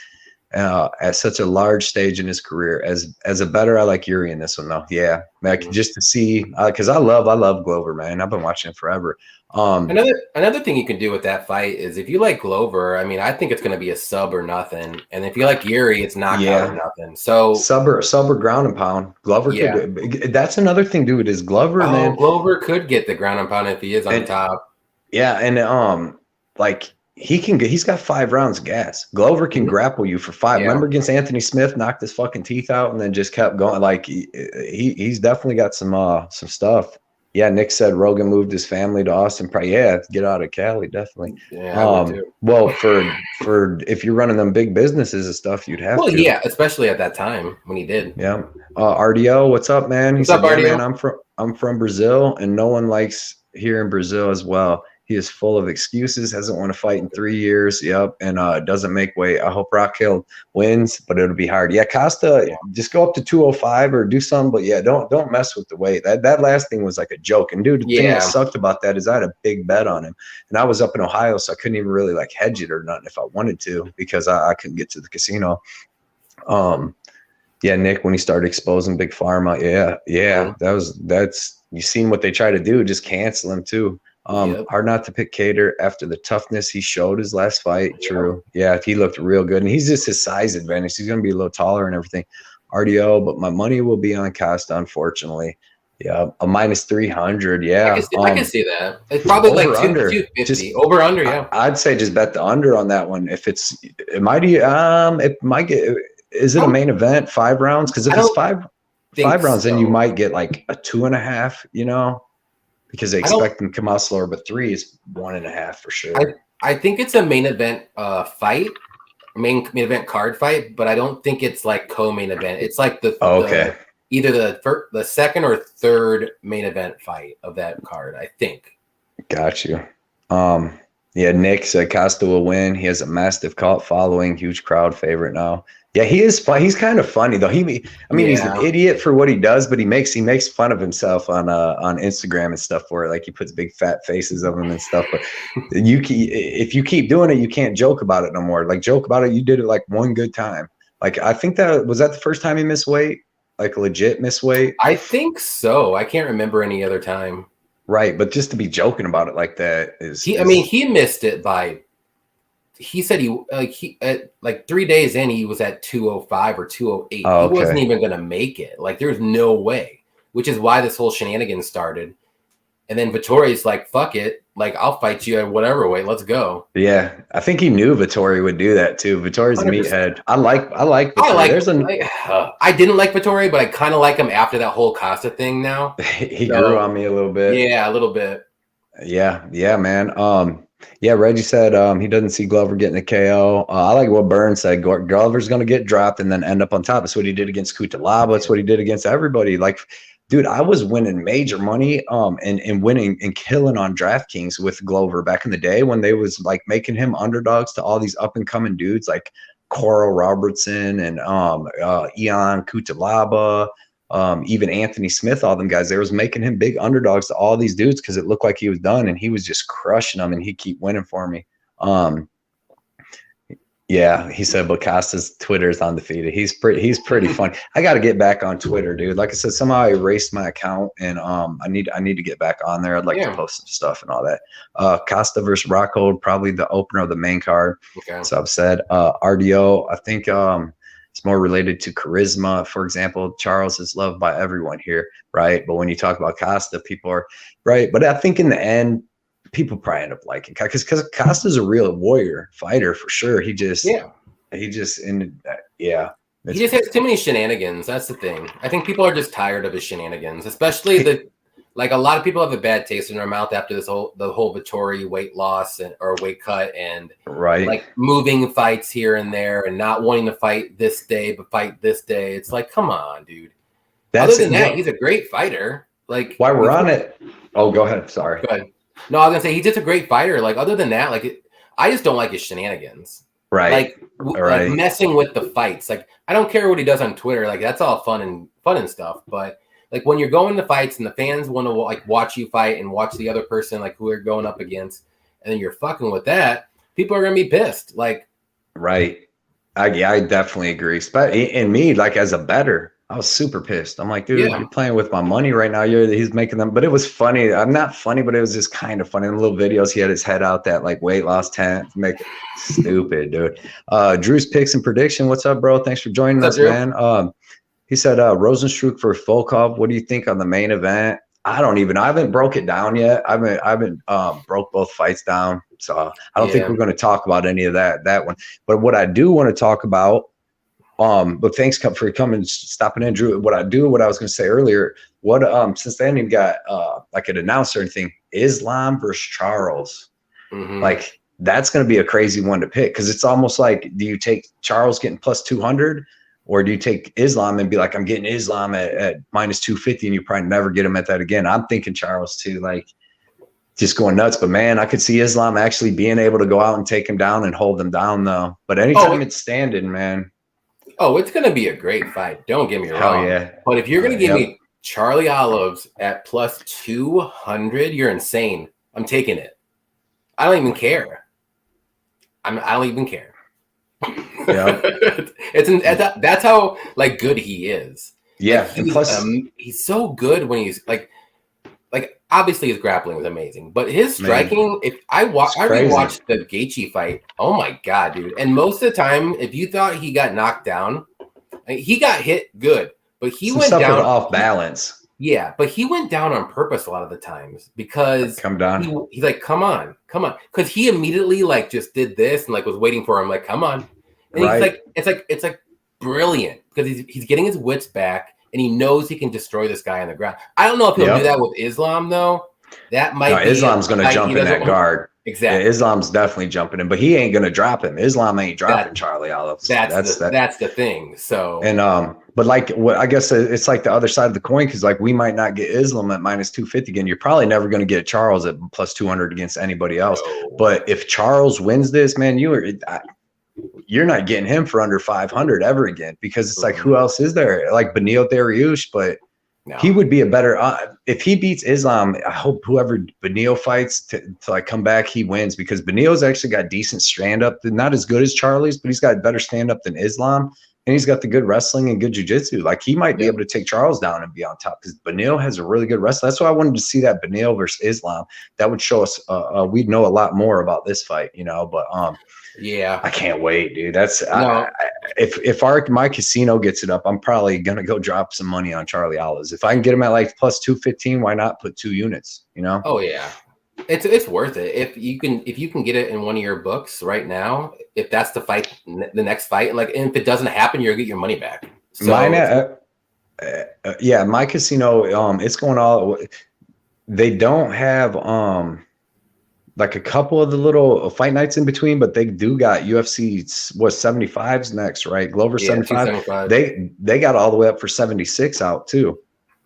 B: at such a large stage in his career. As a better, I like Yuri in this one, though. Yeah, like just to see, because I love Glover, man. I've been watching him forever.
A: Another thing you can do with that fight is if you like Glover, I mean, I think it's going to be a sub or nothing, and if you like Yuri, it's knockout or nothing. So
B: sub or ground and pound. Glover could. That's another thing, dude. Is Glover, man?
A: Glover could get the ground and pound if he is on top.
B: Yeah, and like he can. He's got 5 rounds of gas. Glover can grapple you for 5. Yeah. Remember against Anthony Smith, knocked his fucking teeth out, and then just kept going. Like he's definitely got some stuff. Yeah, Nick said Rogan moved his family to Austin. Probably, get out of Cali, definitely.
A: Yeah,
B: well, for if you're running them big businesses and stuff, you'd have to.
A: Well, yeah, especially at that time when he did.
B: Yeah. RDO, what's up, man?
A: What's up, RDO?
B: Man, I'm from Brazil, and no one likes here in Brazil as well. He is full of excuses, hasn't won a fight in 3 years. Yep. And doesn't make weight. I hope Rockhill wins, but it'll be hard. Yeah, Costa, just go up to 205 or do something. But yeah, don't mess with the weight. That last thing was like a joke. And dude, the thing that sucked about that is I had a big bet on him. And I was up in Ohio, so I couldn't even really like hedge it or nothing if I wanted to, because I couldn't get to the casino. Yeah, Nick, when he started exposing Big Pharma, that's you seen what they try to do, just cancel him too. Hard not to pick Cater after the toughness he showed his last fight. True. Yeah, he looked real good. And he's just his size advantage. He's going to be a little taller and everything. RDO, but my money will be on Costa, unfortunately. Yeah, a minus 300. Yeah.
A: I can see that. It's probably like 250. Just, over under, yeah.
B: I'd say just bet the under on that one. If it might get, is it a main event, 5 rounds? Because if it's five rounds, then you might get like a 2.5, you know? Because they expect them to come out slower, but 3 is 1.5 for sure.
A: I think it's a main event fight, main event card fight, but I don't think it's like co-main event. It's like either the second or third main event fight of that card, I think.
B: Got you. Yeah, Nick said Costa will win. He has a massive cult following, huge crowd favorite now. Yeah, he is fun. He's kind of funny though. He's an idiot for what he does, but he makes fun of himself on Instagram and stuff for it. Like he puts big fat faces of him and stuff. But if you keep doing it, you can't joke about it no more. Like joke about it. You did it like one good time. Like I think that was the first time he missed weight, like legit missed weight.
A: I think so. I can't remember any other time.
B: Right, but just to be joking about it like that is.
A: I mean, he missed it by. He said at 3 days in, he was at 205 or 208.
B: Oh, okay.
A: He wasn't even going to make it. Like, there's no way, which is why this whole shenanigans started. And then Vittori's like, fuck it. Like, I'll fight you at whatever weight. Let's go.
B: Yeah. I think he knew Vittori would do that too. Vittori's a meathead. I like Vittori.
A: I didn't like Vittori, but I kind of like him after that whole Costa thing now.
B: He grew on me a little bit.
A: Yeah, a little bit.
B: Yeah, man. Yeah, Reggie said he doesn't see Glover getting a KO. I like what Burns said. Glover's going to get dropped and then end up on top. That's what he did against Kutalaba. That's what he did against everybody. Like, dude, I was winning major money and winning and killing on DraftKings with Glover back in the day when they was like making him underdogs to all these up and coming dudes like Coral Robertson and Ion Kutalaba. Even Anthony Smith, all them guys, they was making him big underdogs to all these dudes because it looked like he was done and he was just crushing them and he'd keep winning for me. Yeah, he said, but Costa's Twitter is undefeated. He's pretty fun. I got to get back on Twitter, dude. Like I said, somehow I erased my account, and I need to get back on there. I'd like to post some stuff and all that. Costa versus Rockhold, probably the opener of the main card.
A: Okay.
B: So I've said RDO. I think it's more related to charisma. For example, Charles is loved by everyone here, right? But when you talk about Costa, people are right. But I think in the end, people probably end up liking because Costa's a real warrior fighter for sure. He just ended that. Yeah.
A: He just has too many shenanigans. That's the thing. I think people are just tired of his shenanigans, especially like a lot of people have a bad taste in their mouth after the whole Vittori weight loss or weight cut and like moving fights here and there and not wanting to fight this day but fight this day. It's like, come on, dude. Other than that, he's a great fighter. Like,
B: while we're on it, oh, go ahead. Sorry.
A: Go ahead. No, I was gonna say he's just a great fighter. Like, other than that, like I just don't like his shenanigans.
B: Right.
A: Like messing with the fights. Like, I don't care what he does on Twitter. Like, that's all fun and stuff. But like when you're going to fights and the fans want to like watch you fight and watch the other person like who you're going up against, and then you're fucking with that, people are gonna be pissed. Like,
B: right. I definitely agree. And me, like as a bettor, I was super pissed. I'm like, dude, you're playing with my money right now. He's making them, but it was funny. I'm not funny, but it was just kind of funny. In the little videos, he had his head out that like weight loss tent, make it stupid, dude. Drew's picks and prediction. What's up, bro? Thanks for joining us, man. He said Rosenstruck for Volkov. What do you think on the main event? I haven't broke it down yet. I haven't broke both fights down, so I don't think we're going to talk about any of that one. But what I do want to talk about. But thanks for coming, stopping in, Drew. What I was going to say earlier, since they hadn't even got like an announcer or anything, Islam versus Charles, like that's going to be a crazy one to pick because it's almost like, do you take Charles getting plus 200, or do you take Islam and be like, I'm getting Islam at minus 250, and you probably never get him at that again? I'm thinking Charles too, like just going nuts. But man, I could see Islam actually being able to go out and take him down and hold him down though. But anytime it's standing, man.
A: Oh, it's going to be a great fight. Don't get me wrong. Yeah. But if you're going to give me Charlie Olives at plus 200, you're insane. I'm taking it. I don't even care. I don't even care. Yeah. That's how like good he is.
B: Yeah.
A: Like, and plus he's so good when he's like obviously his grappling is amazing, but his striking, if I rewatched the Gaethje fight, oh my God, dude. And most of the time, if you thought he got knocked down, he got hit good, but he went down
B: off balance.
A: Yeah, but he went down on purpose a lot of the times because
B: come down.
A: He's like, come on. Because he immediately like just did this and like was waiting for him, like, come on. And he's like, it's like brilliant because he's getting his wits back. And he knows he can destroy this guy on the ground. I don't know if he'll do that with Islam, though. That might be
B: Islam's going to jump in that guard.
A: Exactly.
B: Yeah, Islam's definitely jumping in, but he ain't going to drop him. Islam ain't dropping Charlie Olives.
A: That's the thing. So
B: but like what I guess it's like the other side of the coin because like we might not get Islam at minus 250 again. You're probably never going to get Charles at plus 200 against anybody else. No. But if Charles wins this, man, you're not getting him for under 500 ever again because it's like, who else is there? Like Beneil Dariush, but he would be a better if he beats Islam. I hope whoever Beneil fights to like come back, he wins because Beneil's actually got decent stand up, not as good as Charlie's, but he's got better stand up than Islam, and he's got the good wrestling and good jiu-jitsu. Like he might be able to take Charles down and be on top because Beneil has a really good wrestling. That's why I wanted to see that Beneil versus Islam. That would show us we'd know a lot more about this fight, but
A: yeah,
B: I can't wait, dude. That's if my casino gets it up, I'm probably gonna go drop some money on Charlie Olives. If I can get him at like plus 215, why not put 2 units?
A: Oh yeah, it's worth it if you can get it in one of your books right now. If that's the fight, the next fight, like, and if it doesn't happen, you're gonna get your money back. So
B: my casino, it's going all. They don't have like a couple of the little fight nights in between, but they do got UFC 75s next, right? Glover 75. They got all the way up for 76 out too.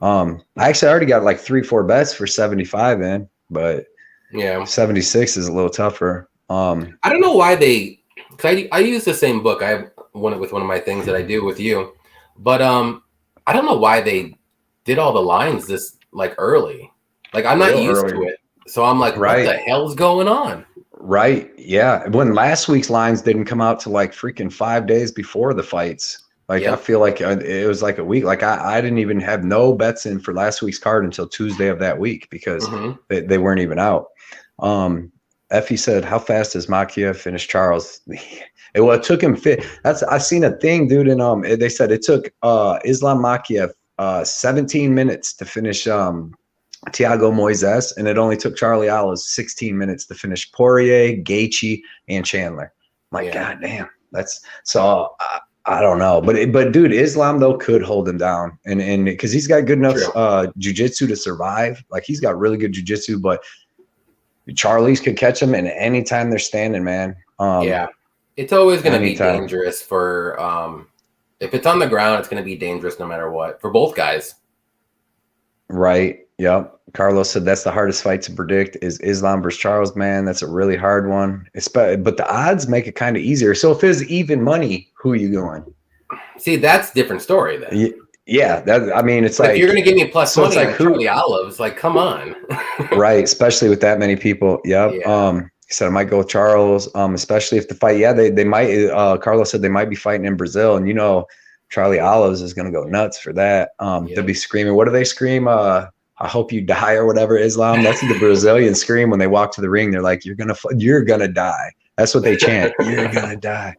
B: I actually already got like 3-4 bets for 75 in, but 76 is a little tougher. I
A: don't know why because I use the same book. I have one with one of my things that I do with you, but I don't know why they did all the lines this like early. Like I'm not used to it. So I'm like, what the hell's going on?
B: Right. Yeah. When last week's lines didn't come out to like freaking 5 days before the fights. Like, I
A: Yep.
B: feel like it was like a week. Like I didn't even have no bets in for last week's card until Tuesday of that week because they weren't even out. Effie said, how fast does Makia finish Charles? It took him I seen a thing, dude. And they said it took Islam Makiev 17 minutes to finish Thiago Moises, and it only took Charlie Alves 16 minutes to finish Poirier, Gaethje, and Chandler. I'm like, God damn, that's so. I don't know, but dude, Islam though could hold him down, and because he's got good enough jiu-jitsu to survive. Like, he's got really good jiu-jitsu, but Charlie's could catch him, and anytime they're standing, man.
A: It's always going to be dangerous for if it's on the ground, it's going to be dangerous no matter what for both guys. Right.
B: Yep. Carlos said that's the hardest fight to predict is Islam versus Charles, man. That's a really hard one. But the odds make it kind of easier. So if it's even money, who are you going?
A: See, that's a different story then.
B: Yeah. I mean, it's like,
A: if you're going to give me plus money on Charlie Olives, like, come on.
B: Right. Especially with that many people. Yep. Yeah. He said I might go with Charles, especially if the fight. Yeah, they might. Carlos said they might be fighting in Brazil, and Charlie Olives is going to go nuts for that. They'll be screaming. What do they scream? I hope you die or whatever, Islam. That's the Brazilian scream when they walk to the ring. They're like, you're gonna die. That's what they chant. You're gonna die.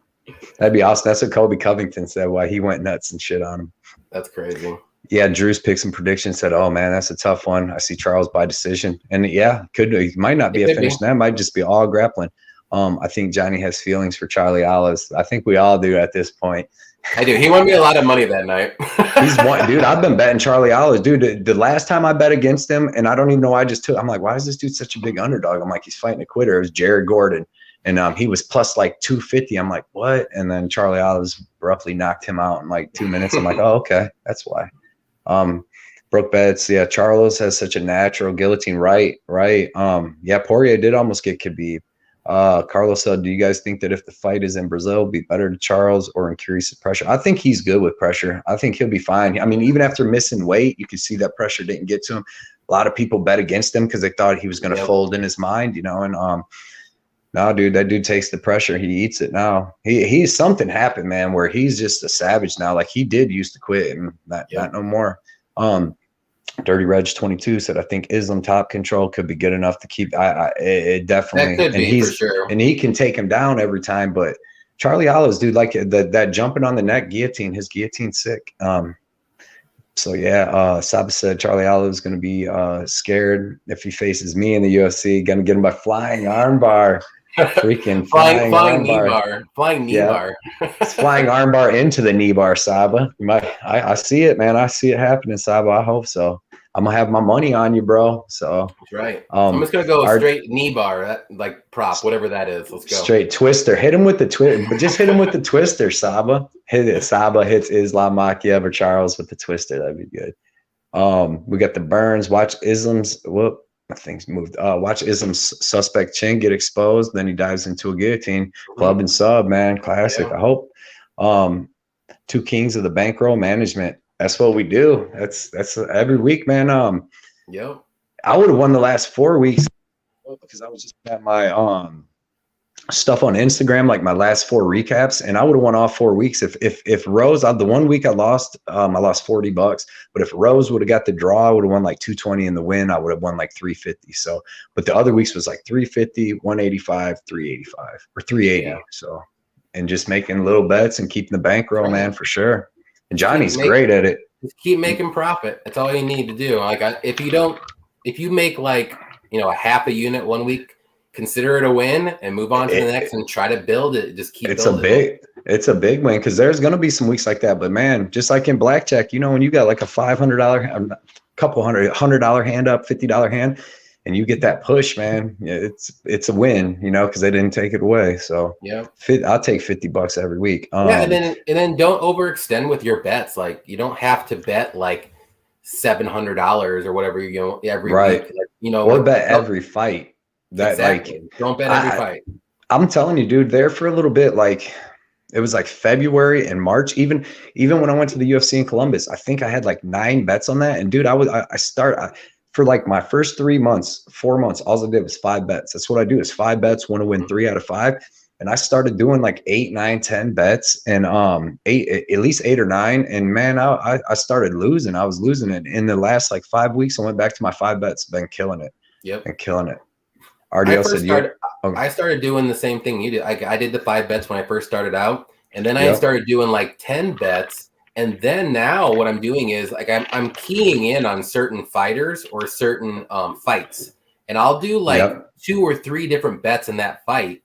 B: That'd be awesome. That's what Kobe Covington said. Why he went nuts and shit on him.
A: That's crazy.
B: Yeah, Drew's picked some predictions. Said, oh man, that's a tough one. I see Charles by decision, and it might not be a finish. That might just be all grappling. I think Johnny has feelings for Charlie Olives. I think we all do at this point.
A: I do. He won me a lot of money that night.
B: He's one, dude. I've been betting Charlie Olives, dude. The last time I bet against him, and I don't even know why I just took. I'm like, why is this dude such a big underdog? I'm like, he's fighting a quitter. It was Jared Gordon, and he was plus like 250. I'm like, what? And then Charlie Olives roughly knocked him out in like 2 minutes. I'm like, oh, okay, that's why. Brooke Betts, yeah. Charles has such a natural guillotine, right? Yeah. Poirier did almost get Khabib. Carlos said, do you guys think that if the fight is in Brazil, it'd be better to Charles or increase the pressure? I think he's good with pressure. I think he'll be fine. I mean, even after missing weight, you can see that pressure didn't get to him. A lot of people bet against him because they thought he was going to fold in his mind, and no, dude, that dude takes the pressure. He eats it now. He's something happened, man, where he's just a savage now. Like, he did used to quit and not no more. Dirty Reg 22 said, I think Islam top control could be good enough to keep. It definitely,
A: that could be, for sure.
B: And he can take him down every time. But Charlie Olives, dude, like that jumping on the neck guillotine, his guillotine's sick. So yeah, Saba said Charlie Olives is going to be scared if he faces me in the UFC. Going to get him by flying armbar. Freaking flying knee bar.
A: Flying knee bar.
B: It's flying armbar into the knee bar, Saba. I see it, man. I see it happening, Saba. I hope so. I'm gonna have my money on you, bro. So
A: that's right. I'm just gonna go straight knee bar, like prop, whatever that is. Let's go.
B: Straight twister. Hit him with the twister, but just hit him with the twister, Saba. Saba hits Islam Makiev or Charles with the twister. That'd be good. We got the burns. Watch Islam's things moved. Watch Islam's suspect chin get exposed. Then he dives into a guillotine. Club and sub, man. Classic. Yeah. I hope. Two kings of the bankroll management. That's what we do. That's every week, man.
A: Yep.
B: I would have won the last 4 weeks because I was just at my stuff on Instagram, like my last 4 recaps, and I would have won all 4 weeks if Rose. The 1 week I lost $40, but if Rose would have got the draw, I would have won like 220, and the win I would have won like 350. So, but the other weeks was like 350, 185, 385, or 380. Yeah. So, and just making little bets and keeping the bankroll, man, for sure. And Johnny's great at it.
A: Just keep making profit. That's all you need to do. Like, if you make like a half a unit 1 week, consider it a win and move on to the next and try to build it. Just keep. It's
B: a big win because there's going to be some weeks like that. But man, just like in blackjack, when you got like a $500, couple $100 hand up, $50 hand, and you get that push, man, it's a win, because they didn't take it away. So
A: yeah,
B: I'll take $50 every week.
A: And then don't overextend with your bets. Like, you don't have to bet like $700 or whatever every week. Like,
B: or bet every fight.
A: Exactly. Don't bet every fight.
B: I'm telling you, dude, there for a little bit, like it was like February and March, even when I went to the UFC in Columbus, I think I had like 9 bets on that. And dude, for like my first 3 months, 4 months, all I did was 5 bets. That's what I do is 5 bets, want to win 3 out of 5. And I started doing like 8, 9, 10 bets and at least 8 or 9. And man, I started losing. I was losing it in the last like 5 weeks. I went back to my 5 bets, been killing it.
A: Yep.
B: And killing it. RDL said,
A: I started doing the same thing you did. I did the 5 bets when I first started out. And then I started doing like 10 bets. And then now what I'm doing is like I'm keying in on certain fighters or certain fights. And I'll do like 2 or 3 different bets in that fight.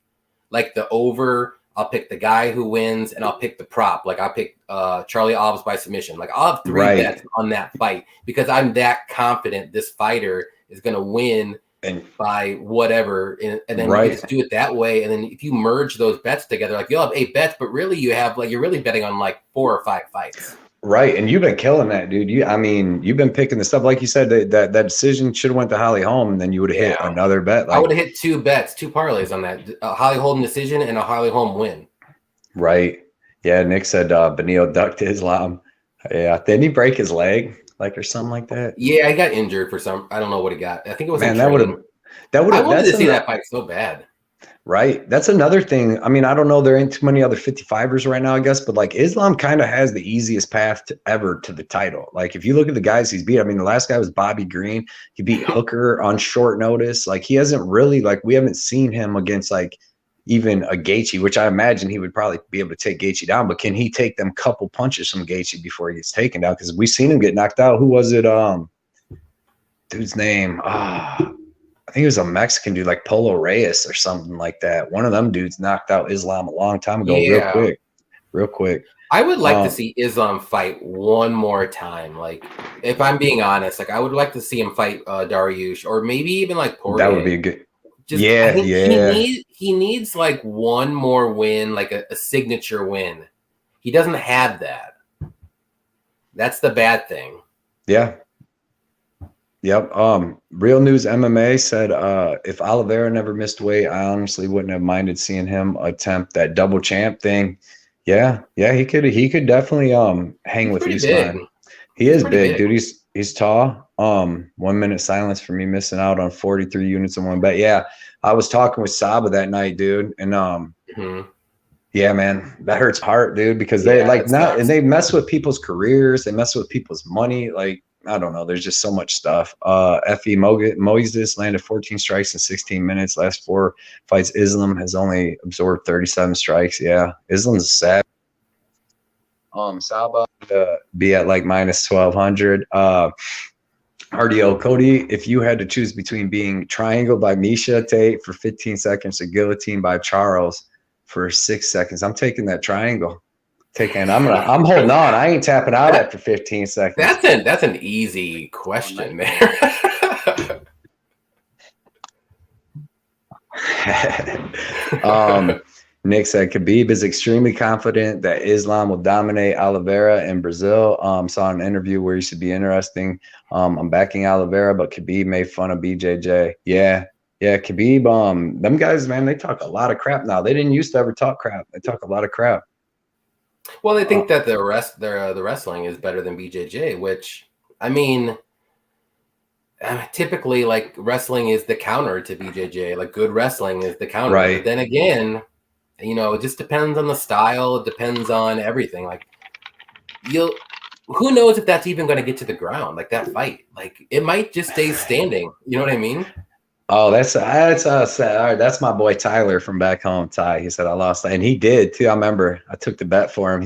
A: Like the over, I'll pick the guy who wins, and I'll pick the prop. Like I'll pick Charlie Alves by submission. Like I'll have 3 bets on that fight because I'm that confident this fighter is going to win by whatever. And then you just do it that way. And then if you merge those bets together, like you'll have 8 bets, but really you have like, you're really betting on like 4 or 5 fights.
B: Right. And you've been killing that, dude. You've been picking the stuff. Like you said, that decision should have went to Holly Holm, and then you would have hit another bet. Like,
A: I would have hit 2 bets, 2 parlays on that. A Holly Holm decision and a Holly Holm win. Right.
B: Yeah. Nick said Benio ducked Islam. Yeah. Didn't he break his leg? Like, or something like that?
A: Yeah, I got injured for some. I don't know what he got. I think it was.
B: Man, that would have.
A: I wanted to see that fight so bad.
B: Right. That's another thing. I mean, I don't know. There ain't too many other 55ers right now, I guess. But like Islam kind of has the easiest path ever to the title. Like if you look at the guys he's beat, I mean, the last guy was Bobby Green. He beat Hooker on short notice. Like he hasn't really we haven't seen him against like even a Gaethje, which I imagine he would probably be able to take Gaethje down. But can he take them couple punches from Gaethje before he gets taken down? Because we've seen him get knocked out. Who was it? Dude's name. I think it was a Mexican dude, like Polo Reyes or something like that. One of them dudes knocked out Islam a long time ago, real quick.
A: I would like to see Islam fight one more time. Like, if I'm being honest, like I would like to see him fight Dariush or maybe even like Poirier.
B: That would be a good.
A: He needs like one more win, like a signature win. He doesn't have that. That's the bad thing.
B: Yeah. Yep. Real News MMA said if Oliveira never missed weight, I honestly wouldn't have minded seeing him attempt that double champ thing. Yeah, he could definitely hang with Usman. He is big, dude. He's tall. 1 minute silence for me missing out on 43 units in one bet. Yeah, I was talking with Saba that night, dude, and yeah, man, that hurts heart, dude, because they and they mess with people's careers, they mess with people's money, like. I don't know. There's just so much stuff. F.E. Moses landed 14 strikes in 16 minutes. Last 4 fights, Islam has only absorbed 37 strikes. Yeah, Islam's sad. Saba be at like minus 1,200. RDO Cody, if you had to choose between being triangled by Misha Tate for 15 seconds or guillotine by Charles for 6 seconds, I'm taking that triangle. I'm holding on. I ain't tapping out after 15 seconds.
A: That's an easy question there.
B: Nick said Khabib is extremely confident that Islam will dominate Oliveira in Brazil. Saw an interview where he should be interesting. I'm backing Oliveira, but Khabib made fun of BJJ. Yeah, Khabib. Them guys, man, they talk a lot of crap now. They didn't used to ever talk crap. They talk a lot of crap.
A: Well, they think that the wrestling is better than BJJ, which I mean, typically like wrestling is the counter to BJJ. Like good wrestling is the counter.
B: Right.
A: But then again, it just depends on the style. It depends on everything. Like who knows if that's even going to get to the ground? Like that fight, like it might just stay standing. You know what I mean?
B: Oh, that's my boy Tyler from back home. Ty, he said I lost, and he did too. I remember I took the bet for him.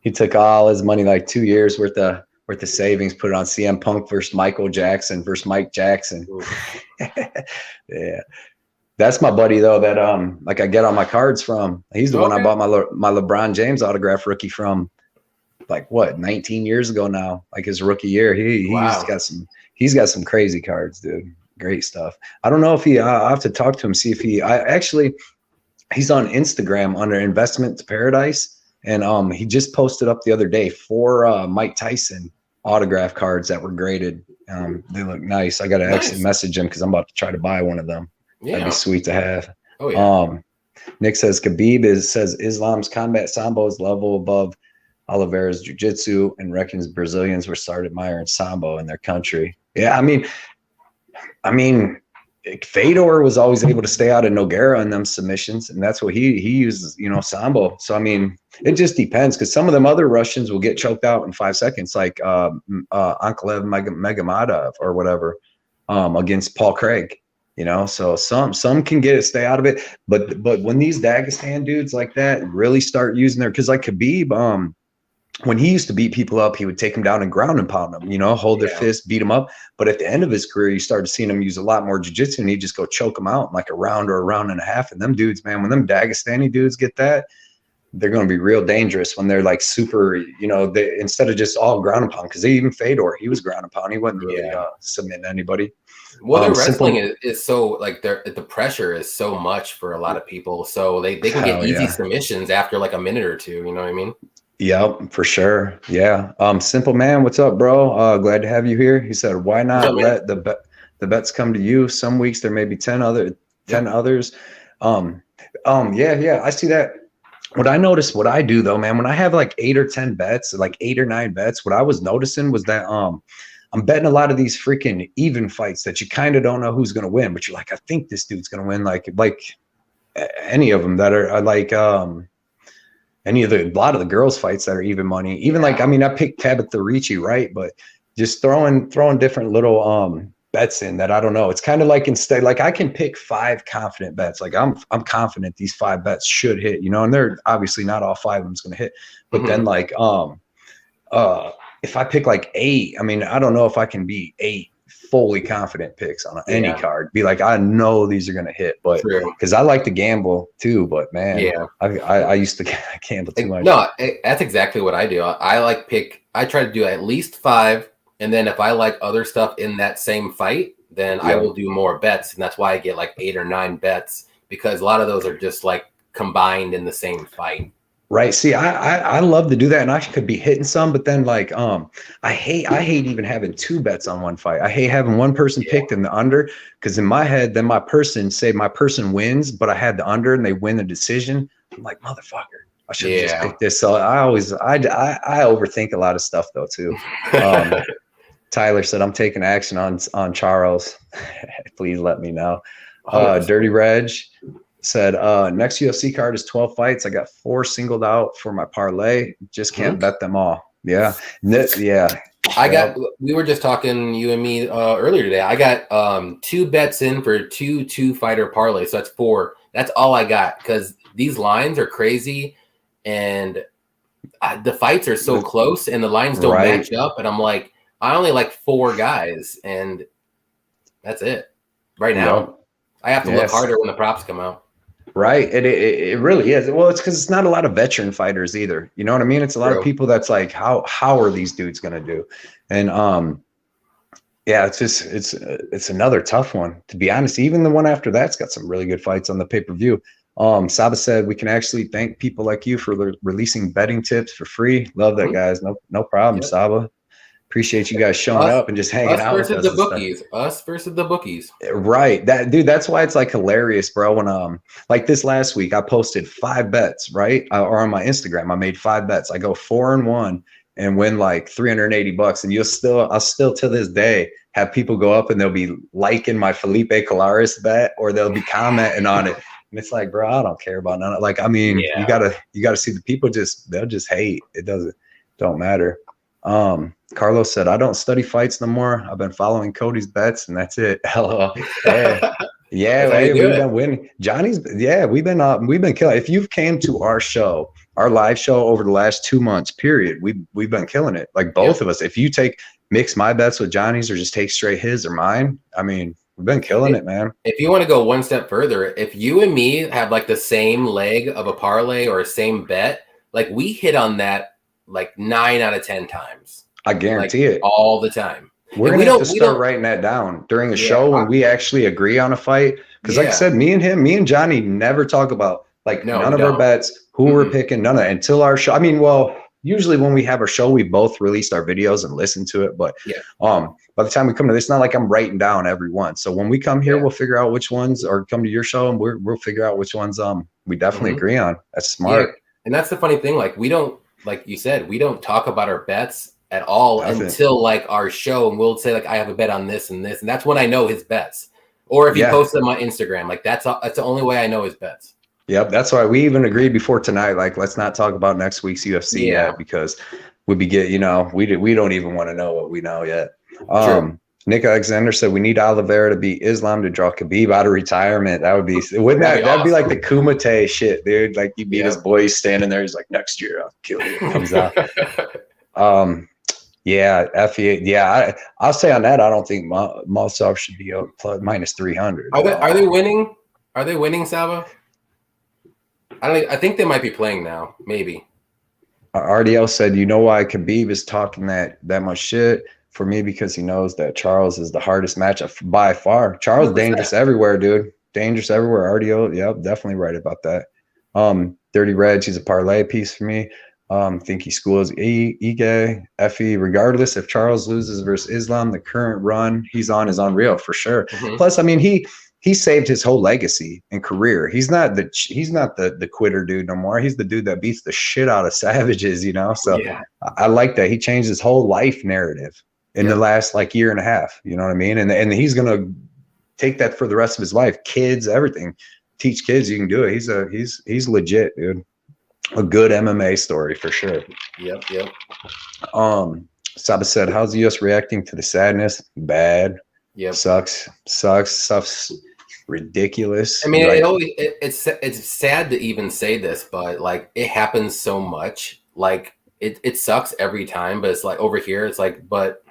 B: He took all his money, like 2 years worth of savings, put it on CM Punk versus Michael Jackson versus Mike Jackson. Yeah, that's my buddy though. That like I get all my cards from. He's the one I bought my LeBron James autograph rookie from. Like what, 19 years ago now? Like his rookie year. He's got some crazy cards, dude. Great stuff. I don't know if I'll have to talk to him, see if he's on Instagram under Investment to Paradise. And he just posted up the other day 4 Mike Tyson autograph cards that were graded. They look nice. I got to actually message him because I'm about to try to buy one of them. Yeah. That'd be sweet to have.
A: Oh, yeah.
B: Nick says Khabib says Islam's combat sambo is level above Oliveira's jiu-jitsu and reckons Brazilians were started admiring sambo in their country. Yeah, I mean, Fedor was always able to stay out of Nogueira in them submissions, and that's what he uses, you know, Sambo. So I mean, it just depends because some of them other Russians will get choked out in 5 seconds, like Ankalev Megamadov or whatever, against Paul Craig. You know, so some can get it, stay out of it, but when these Dagestan dudes like that really start using their, because like Khabib, when he used to beat people up, he would take them down and ground and pound them, you know, hold their fist, beat them up. But at the end of his career, you started seeing him use a lot more jiu-jitsu, and he'd just go choke them out in like a round or a round and a half. And them dudes, man, when them Dagestani dudes get that, they're going to be real dangerous when they're like super, you know, they, instead of just all ground and pound, because even Fedor, he was ground and pound. He wasn't really submitting anybody.
A: Well, their wrestling is so like the pressure is so much for a lot of people. So they can get easy submissions after like a minute or two. You know what I mean?
B: Yep, for sure. Yeah. Simple Man, what's up, bro? Glad to have you here. He said, why not let the bets come to you? Some weeks there may be 10 others. Yeah, I see that. What I noticed, what I do though, man, when I have like 8 or 10 bets, like 8 or 9 bets, what I was noticing was that I'm betting a lot of these freaking even fights that you kind of don't know who's gonna win, but you're like, I think this dude's gonna win, like any of them that are like a lot of the girls fights that are even money, even like, I mean, I picked Tabitha Ricci, right? But just throwing different little bets in that I don't know. It's kind of like, instead, like I can pick 5 confident bets. Like I'm confident these 5 bets should hit, you know, and they're obviously not all 5 of them's going to hit, but then like if I pick like 8, I mean, I don't know if I can be 8 fully confident picks on any card. Be like, I know these are going to hit, but because I like to gamble too, but man, I used to gamble too much.
A: No, that's exactly what I do. I try to do at least 5. And then if I like other stuff in that same fight, then I will do more bets. And that's why I get like 8 or 9 bets, because a lot of those are just like combined in the same fight.
B: Right. See, I love to do that, and I could be hitting some, but then like I hate even having 2 bets on one fight. I hate having one person picked in the under, because in my head, then my person wins, but I had the under and they win the decision. I'm like, motherfucker, I should have just picked this. So I overthink a lot of stuff though too. Tyler said, I'm taking action on Charles. Please let me know. Dirty Reg said, next UFC card is 12 fights. I got 4 singled out for my parlay. Just can't bet them all. Yeah.
A: We were just talking, you and me, earlier today. I got 2 bets in for 2 fighter parlays. So that's 4. That's all I got, because these lines are crazy and the fights are so close and the lines don't match up. And I'm like, I only like 4 guys, and that's it right now. I have to look harder when the props come out.
B: Right. It really is. Well, it's because it's not a lot of veteran fighters either. You know what I mean? It's a lot of people that's like, how are these dudes going to do? And it's just, it's another tough one, to be honest. Even the one after that's got some really good fights on the pay-per-view. Saba said, we can actually thank people like you for releasing betting tips for free. Love that, guys. No problem, Saba. Appreciate you guys showing up and just hanging out with us.
A: Us versus the bookies.
B: Right. That's why it's like hilarious, bro. When like this last week, I posted 5 bets, right? Or on my Instagram, I made 5 bets. I go 4-1 and win like $380. And I'll still to this day have people go up and they'll be liking my Felipe Colares bet, or they'll be commenting on it. And it's like, bro, I don't care about none of it. Like, I mean, you gotta see the people they'll just hate. It don't matter. Carlos said, I don't study fights no more. I've been following Cody's bets, and that's it. Hello. We've been winning. Johnny's, we've been killing. If you've came to our show, our live show over the last 2 months, period, we've been killing it. Like both of us. If you mix my bets with Johnny's, or just take straight his or mine, I mean, we've been killing it, man.
A: If you want to go one step further, if you and me have like the same leg of a parlay or a same bet, like we hit on that like 9 out of 10 times.
B: I guarantee it.
A: All the time.
B: We're going to have to start writing that down during the show when we actually agree on a fight. Because like I said, me and Johnny never talk about none of our bets, who we're picking, none of that until our show. I mean, well, usually when we have our show, we both released our videos and listen to it. But by the time we come to this, it's not like I'm writing down every one. So when we come here, we'll figure out which ones, or come to your show and we'll figure out which ones we definitely agree on. That's smart.
A: Yeah. And that's the funny thing. Like we don't, like you said, we don't talk about our bets at all
B: I think,
A: until like our show, and we'll say like I have a bet on this and this, and that's when I know his bets. Or if he
B: yeah.
A: posts them on Instagram, like that's the only way I know his bets.
B: Yep, that's why we even agreed before tonight. Like, let's not talk about next week's UFC
A: Yeah.
B: yet, because we we don't even want to know what we know yet.
A: True.
B: Nick Alexander said we need Oliveira to beat Islam to draw Khabib out of retirement. That would be that'd be like the Kumite shit, dude. Like you beat his boy, he's standing there, he's like, next year I'll kill you. Comes out. Yeah, FE. Yeah, I'll say on that, I don't think Malsov should be up plus -300.
A: Are they winning? Are they winning, Saba? I think they might be playing now. Maybe.
B: RDL said, you know why Khabib is talking that much shit for me, because he knows that Charles is the hardest matchup by far. Charles 100%. Dangerous everywhere, dude. Dangerous everywhere. RDL, yep, definitely right about that. Dirty Red, he's a parlay piece for me. Think he schools Ige, Effie. Regardless, if Charles loses versus Islam, the current run he's on is unreal for sure. Mm-hmm. Plus, I mean, he saved his whole legacy and career. He's not the quitter dude no more. He's the dude that beats the shit out of savages, you know? So yeah. I like that. He changed his whole life narrative in the last like year and a half, you know what I mean? And he's going to take that for the rest of his life. Kids, everything. Teach kids you can do it. He's legit, dude. A good MMA story for sure.
A: Yep.
B: Saba said, how's the US reacting to the sadness? Bad.
A: Yep.
B: Sucks. Stuff's ridiculous.
A: I mean, like, it's sad to even say this, but like it happens so much. Like it sucks every time, but it's like over here, it's like, but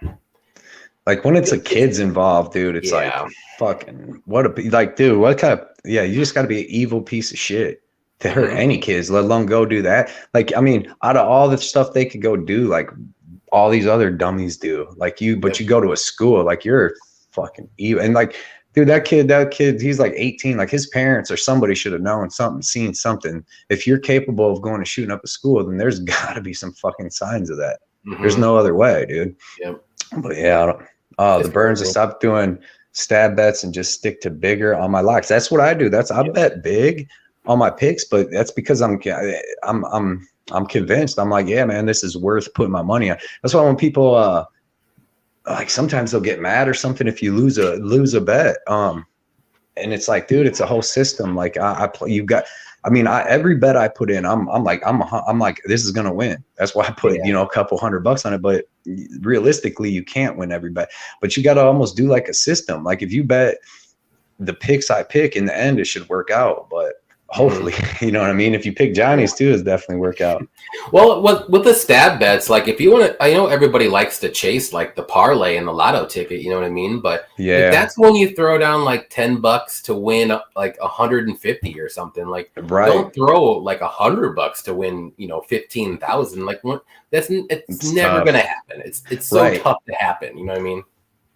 B: like when it's a kids involved, dude, it's like fucking dude, what kind of you just got to be an evil piece of shit to hurt any kids, let alone go do that. Like, I mean, out of all the stuff they could go do, like all these other dummies do, like you go to a school, like you're fucking evil. And like, dude, that kid, he's like 18. Like his parents or somebody should have known something, seen something. If you're capable of going and shooting up a school, then there's got to be some fucking signs of that. Mm-hmm. There's no other way, dude. Yep. But yeah, the Burns to stop doing stab bets and just stick to bigger on my locks. That's what I do. I bet big on my picks, but that's because I'm convinced. I'm like, yeah, man, this is worth putting my money on. That's why when people like sometimes they'll get mad or something if you lose a bet. And it's like, dude, it's a whole system. Like every bet I put in, I'm like, this is going to win. That's why I put, a couple $100 on it, but realistically you can't win every bet, but you got to almost do like a system. Like if you bet the picks I pick in the end, it should work out, but hopefully, you know what I mean? If you pick Johnny's too, it's definitely work out.
A: Well, with the stab bets, like if you want to, I know everybody likes to chase like the parlay and the lotto ticket, you know what I mean? But if that's when you throw down like $10 to win like 150 or something, like don't throw like $100 to win, 15,000. Like it's never going to happen. It's so tough to happen. You know what I mean?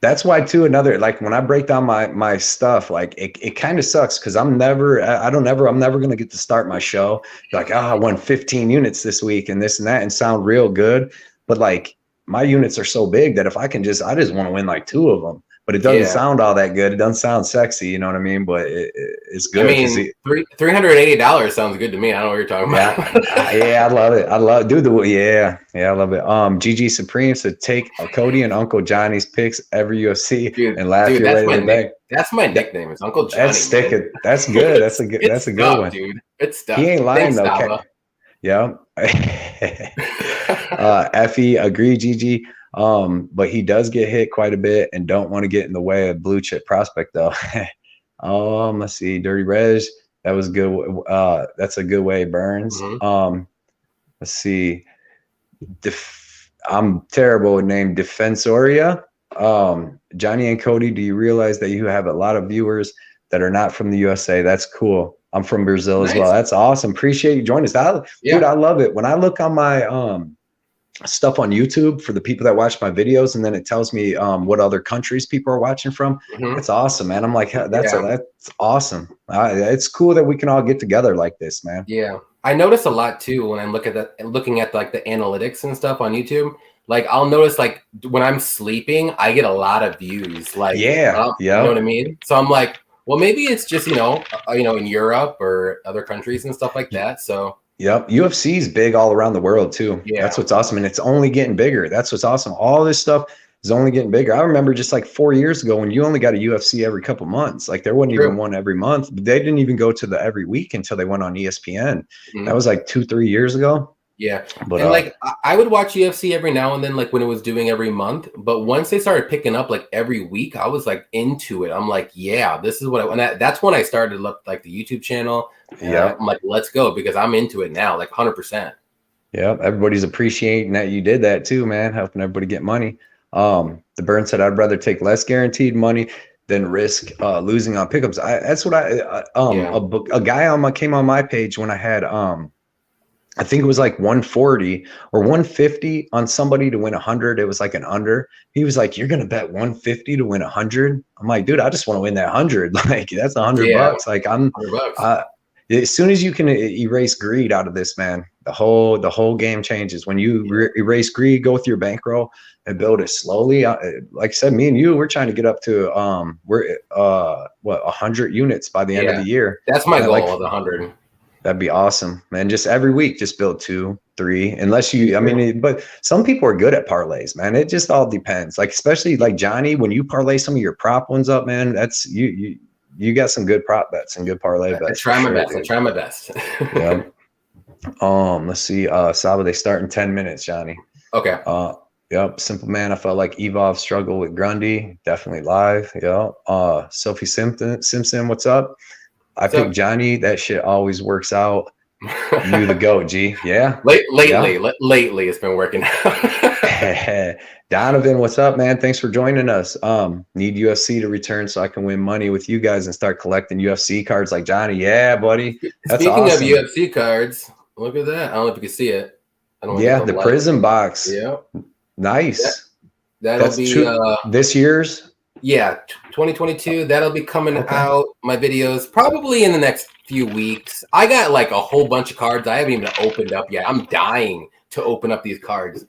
B: That's why too, like when I break down my stuff, like it kind of sucks because I'm never going to get to start my show. Like, I won 15 units this week and this and that and sound real good. But like my units are so big that if I just want to win like 2 of them, but it doesn't sound all that good. It doesn't sound sexy. You know what I mean? But it's good.
A: I mean, $380 sounds good to me. I don't know what you're talking about.
B: I love it. I love I love it. GG Supreme said take Cody and Uncle Johnny's picks every UFC and laugh your way to the bank.
A: That's my nickname. It's Uncle Johnny.
B: That's good. That's a good one,
A: dude. It's tough.
B: He ain't lying though. Yeah. Effie, agree, GG. But he does get hit quite a bit and don't want to get in the way of blue chip prospect though. Let's see, Dirty Reg, that was good. That's a good way, Burns. Mm-hmm. Let's see. I'm terrible with name Defensoria. Johnny and Cody, do you realize that you have a lot of viewers that are not from the USA? That's cool. I'm from Brazil as well. That's awesome. Appreciate you joining us. Dude, I love it. When I look on my stuff on YouTube for the people that watch my videos, and then it tells me what other countries people are watching from. Mm-hmm. It's awesome, man. I'm like, that's awesome. It's cool that we can all get together like this, man.
A: Yeah, I notice a lot too when I'm looking at like the analytics and stuff on YouTube. Like I'll notice like when I'm sleeping, I get a lot of views. Like you know what I mean. So I'm like, well, maybe it's just in Europe or other countries and stuff like that. So
B: Yep. UFC's big all around the world too. That's
A: Yeah.
B: what's awesome. And it's only getting bigger. That's what's awesome. All this stuff is only getting bigger. I remember just like 4 years ago when you only got a UFC every couple months. Like there wasn't even
A: True.
B: one every month. But they didn't even go to the every week until they went on ESPN. That
A: Mhm.
B: was like 2, 3 years ago.
A: Yeah.
B: But
A: And like I would watch UFC every now and then, like when it was doing every month. But once they started picking up like every week, I was like into it. I'm like, yeah, this is what I want. That's when I started look like the YouTube channel. And
B: yeah.
A: I'm like, let's go because I'm into it now, like 100%.
B: Yeah. Everybody's appreciating that you did that too, man. Helping everybody get money. The Burn said I'd rather take less guaranteed money than risk losing on pickups. That's what
A: Yeah.
B: a guy came on my page when I had I think it was like 140 or 150 on somebody to win 100. It was like an under. He was like, "You're gonna bet 150 to win 100?" I'm like, "Dude, I just want to win that 100. Like that's
A: Yeah.
B: $100. Like
A: $100.
B: uh, as soon as you can erase greed out of this, man, the whole game changes. When you erase greed, go with your bankroll and build it slowly. Like I said, me and you, we're trying to get up to we're what 100 units by the end of
A: Yeah.
B: the year.
A: That's my
B: And I
A: goal
B: like
A: of the 100.
B: That'd be awesome, man. Just every week, just build 2, 3, unless you, I mean, but some people are good at parlays, man. It just all depends. Like, especially like Johnny, when you parlay some of your prop ones up, man, that's you got some good prop bets and good parlay
A: I
B: bets for
A: try my
B: sure,
A: best. I
B: dude.
A: try my best.
B: Yeah. Let's see. Saba, they start in 10 minutes, Johnny.
A: Okay.
B: Yep. Simple man. I felt like Evolve struggled with Grundy. Definitely live. Yeah. Sophie Simpson, what's up? I picked Johnny. That shit always works out. You the GOAT, G. Yeah.
A: Lately, it's been working out.
B: Donovan, what's up, man? Thanks for joining us. Need UFC to return so I can win money with you guys and start collecting UFC cards like Johnny. Yeah, buddy. That's
A: Speaking
B: awesome.
A: of UFC cards, look at that. I don't know if you can see it. I don't
B: Yeah, the prison box.
A: Yeah.
B: Nice.
A: That'll
B: That's
A: be
B: true. This year's?
A: Yeah, 2022. That'll be coming out. My videos probably in the next few weeks. I got like a whole bunch of cards I haven't even opened up yet. I'm dying to open up these cards.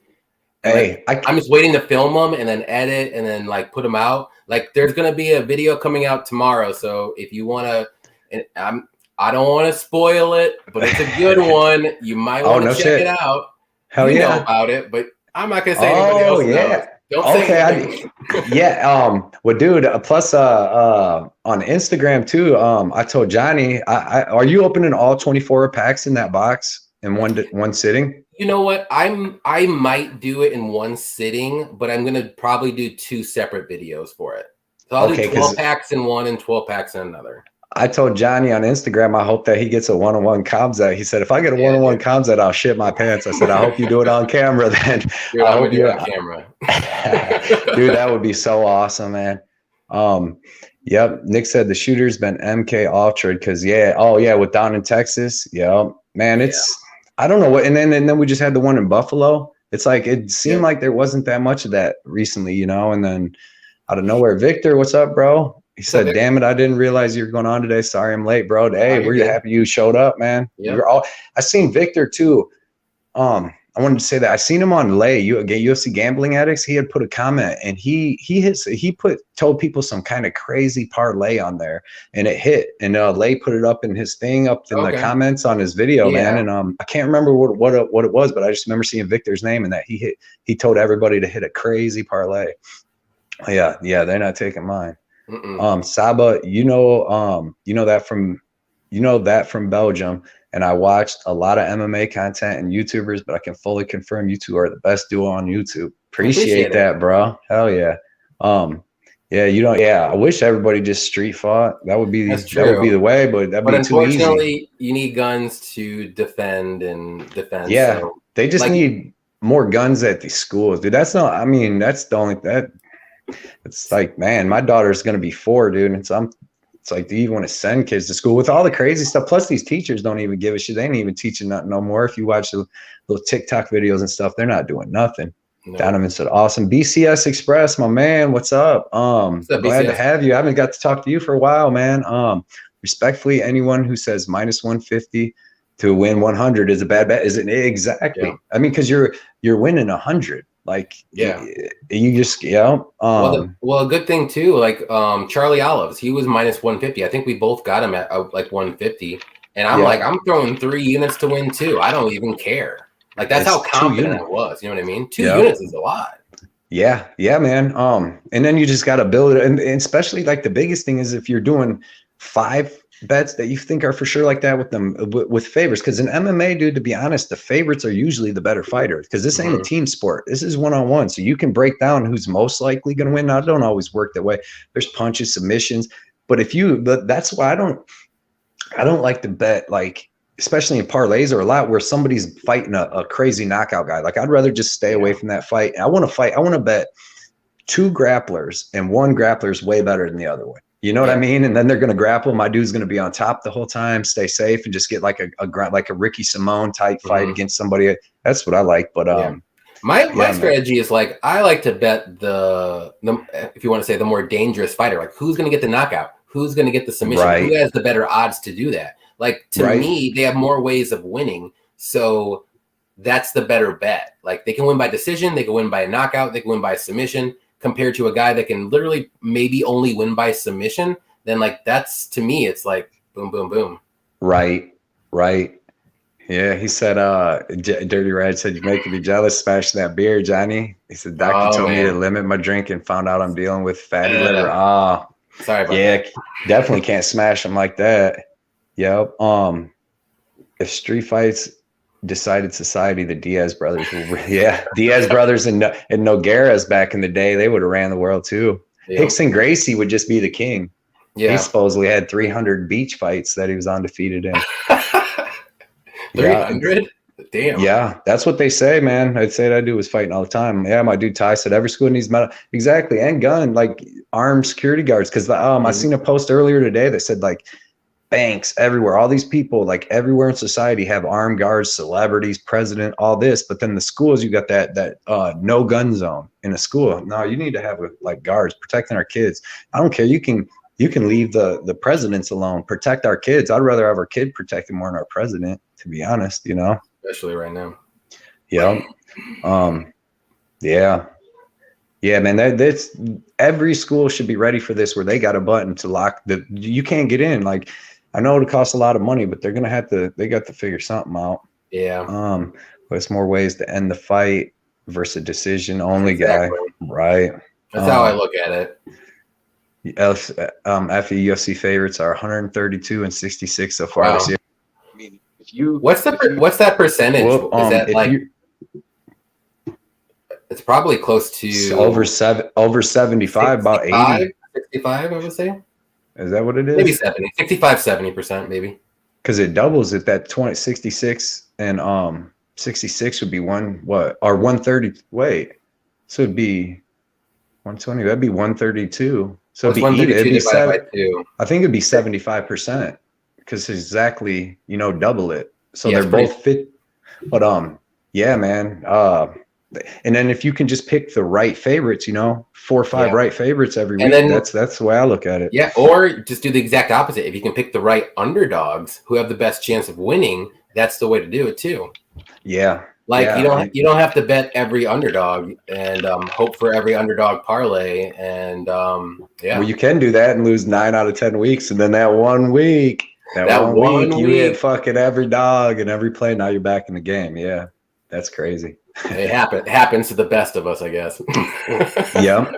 B: Hey,
A: I'm just waiting to film them and then edit and then like put them out. Like there's gonna be a video coming out tomorrow. So if you wanna, and I don't want to spoil it, but it's a good one. You might want to check it out.
B: Hell
A: you
B: yeah.
A: know about it, but I'm not gonna say anybody else knows. Don't say anything.
B: Yeah. Well, dude. Plus, on Instagram too. I told Johnny, are you opening all 24 packs in that box in one sitting?
A: You know what? I might do it in one sitting, but I'm gonna probably do 2 separate videos for it. So I'll do 12 packs in one and 12 packs in another.
B: I told Johnny on Instagram, I hope that he gets a one-on-one comms. He said, if I get a one-on-one comms, I'll shit my pants. I said, I hope you do it on camera then.
A: Dude, I hope you do it on camera.
B: Dude, that would be so awesome, man. Yep. Nick said the shooter's been MK Ultra because with down in Texas. Yeah, man, I don't know what. And then we just had the one in Buffalo. It's like it seemed like there wasn't that much of that recently, and then out of nowhere, Victor, what's up, bro? He said, "Damn it, I didn't realize you were going on today. Sorry, I'm late, bro. Hey, we're happy you showed up, man.
A: Yep.
B: I seen Victor too. I wanted to say that I seen him on Lay, UFC Gambling Addicts. He had put a comment and he told people some kind of crazy parlay on there, and it hit. And Lay put it up in his thing up in the comments on his video, man. And I can't remember what it was, but I just remember seeing Victor's name and that he told everybody to hit a crazy parlay. Yeah, they're not taking mine. Saba, you know that from Belgium, and I watched a lot of MMA content and YouTubers, but I can fully confirm you two are the best duo on YouTube. Appreciate that, bro. Hell yeah. I wish everybody just street fought. That would be the way, but that'd be too easy.
A: Unfortunately, you need guns to defend.
B: Yeah, so, they just need more guns at these schools, dude. That's the only that. It's like, man, my daughter's gonna be 4, dude. And it's like, do you want to send kids to school with all the crazy stuff? Plus, these teachers don't even give a shit. They ain't even teaching nothing no more. If you watch the little TikTok videos and stuff, they're not doing nothing. No. Donovan said, "Awesome, BCS Express, my man. What's up? Glad to have you. I haven't got to talk to you for a while, man. Respectfully, anyone who says minus 150 to win 100 is a bad bet. Is it exactly? Yeah. I mean, because you're winning 100." Like, you just, well,
A: a good thing too, like Charlie Olives, he was minus 150. I think we both got him at like 150. And I'm like, I'm throwing 3 units to win 2. I don't even care. Like that's how confident I was. You know what I mean? 2 units is a lot.
B: Yeah, man. And then you just got to build it, and especially like the biggest thing is if you're doing 5 bets that you think are for sure like that with them with favorites, because in MMA, dude, to be honest, the favorites are usually the better fighter, because this ain't a team sport. This is one-on-one, so you can break down who's most likely going to win. Now, it don't always work that way. There's punches, submissions, but that's why I don't like to bet, like, especially in parlays or a lot where somebody's fighting a crazy knockout guy. Like, I'd rather just stay away from that fight. I want to bet 2 grapplers, and 1 grappler is way better than the other one. You know what I mean? And then they're going to grapple. My dude's going to be on top the whole time, stay safe, and just get like a Ricky Simone type fight against somebody. That's what I like. But
A: my strategy is like, I like to bet the if you want to say the more dangerous fighter, like who's going to get the knockout, who's going to get the submission, who has the better odds to do that. Like, to me, they have more ways of winning. So that's the better bet. Like, they can win by decision. They can win by a knockout. They can win by a submission, compared to a guy that can literally maybe only win by submission. Then, like, that's, to me, it's like boom, boom, boom.
B: Right. Yeah, he said, Dirty Rad said, you're making me jealous. Smash that beer, Johnny. He said, doctor told me to limit my drink and found out I'm dealing with fatty liver.
A: Sorry about that.
B: Definitely can't smash them like that. Yep. If street fights decided society, the Diaz brothers Diaz brothers and Nogueira's back in the day, they would have ran the world too. Hickson Gracie would just be the king. He supposedly had 300 beach fights that he was undefeated in.
A: 300? Damn.
B: Yeah, that's what they say, man. I'd say that dude was fighting all the time. Yeah, my dude Ty said every school needs metal. Exactly. And gun, like armed security guards. Because I seen a post earlier today that said, like, banks everywhere, all these people, like everywhere in society, have armed guards, celebrities, president, all this. But then the schools, you got that no gun zone in a school. No, you need to have like guards protecting our kids. I don't care. You can leave the presidents alone. Protect our kids. I'd rather have our kid protected more than our president, to be honest, you know,
A: especially right now.
B: Yeah. Yeah, man, that's every school should be ready for this, where they got a button to lock you can't get in. Like, I know it costs a lot of money, but they got to figure something out.
A: Yeah.
B: There's more ways to end the fight versus decision only guy. Right.
A: That's how I look at it.
B: UFC favorites are 132 and 66 so far this year. I mean,
A: what's that percentage? Is that like it's probably close to
B: over 75, about 80.
A: 65, I would say.
B: Is that what it is?
A: Maybe 70, 65, 70%, maybe.
B: Because it doubles at that 66 and 66 would be 130. Wait, so it'd be 120. That'd be 132. So it'd be 7. I think it'd be 75%, because it's exactly, double it. So they're both fit. But yeah, man. And then if you can just pick the right favorites, 4 or 5 right favorites every week, then, that's the way I look at it.
A: Yeah, or just do the exact opposite. If you can pick the right underdogs who have the best chance of winning, that's the way to do it too.
B: Yeah.
A: You don't have to bet every underdog and hope for every underdog parlay. And
B: well, you can do that and lose 9 out of 10 weeks, and then that one week, you hit fucking every dog and every play. Now you're back in the game. Yeah, that's crazy.
A: It happens to the best of us, I guess.
B: Yeah.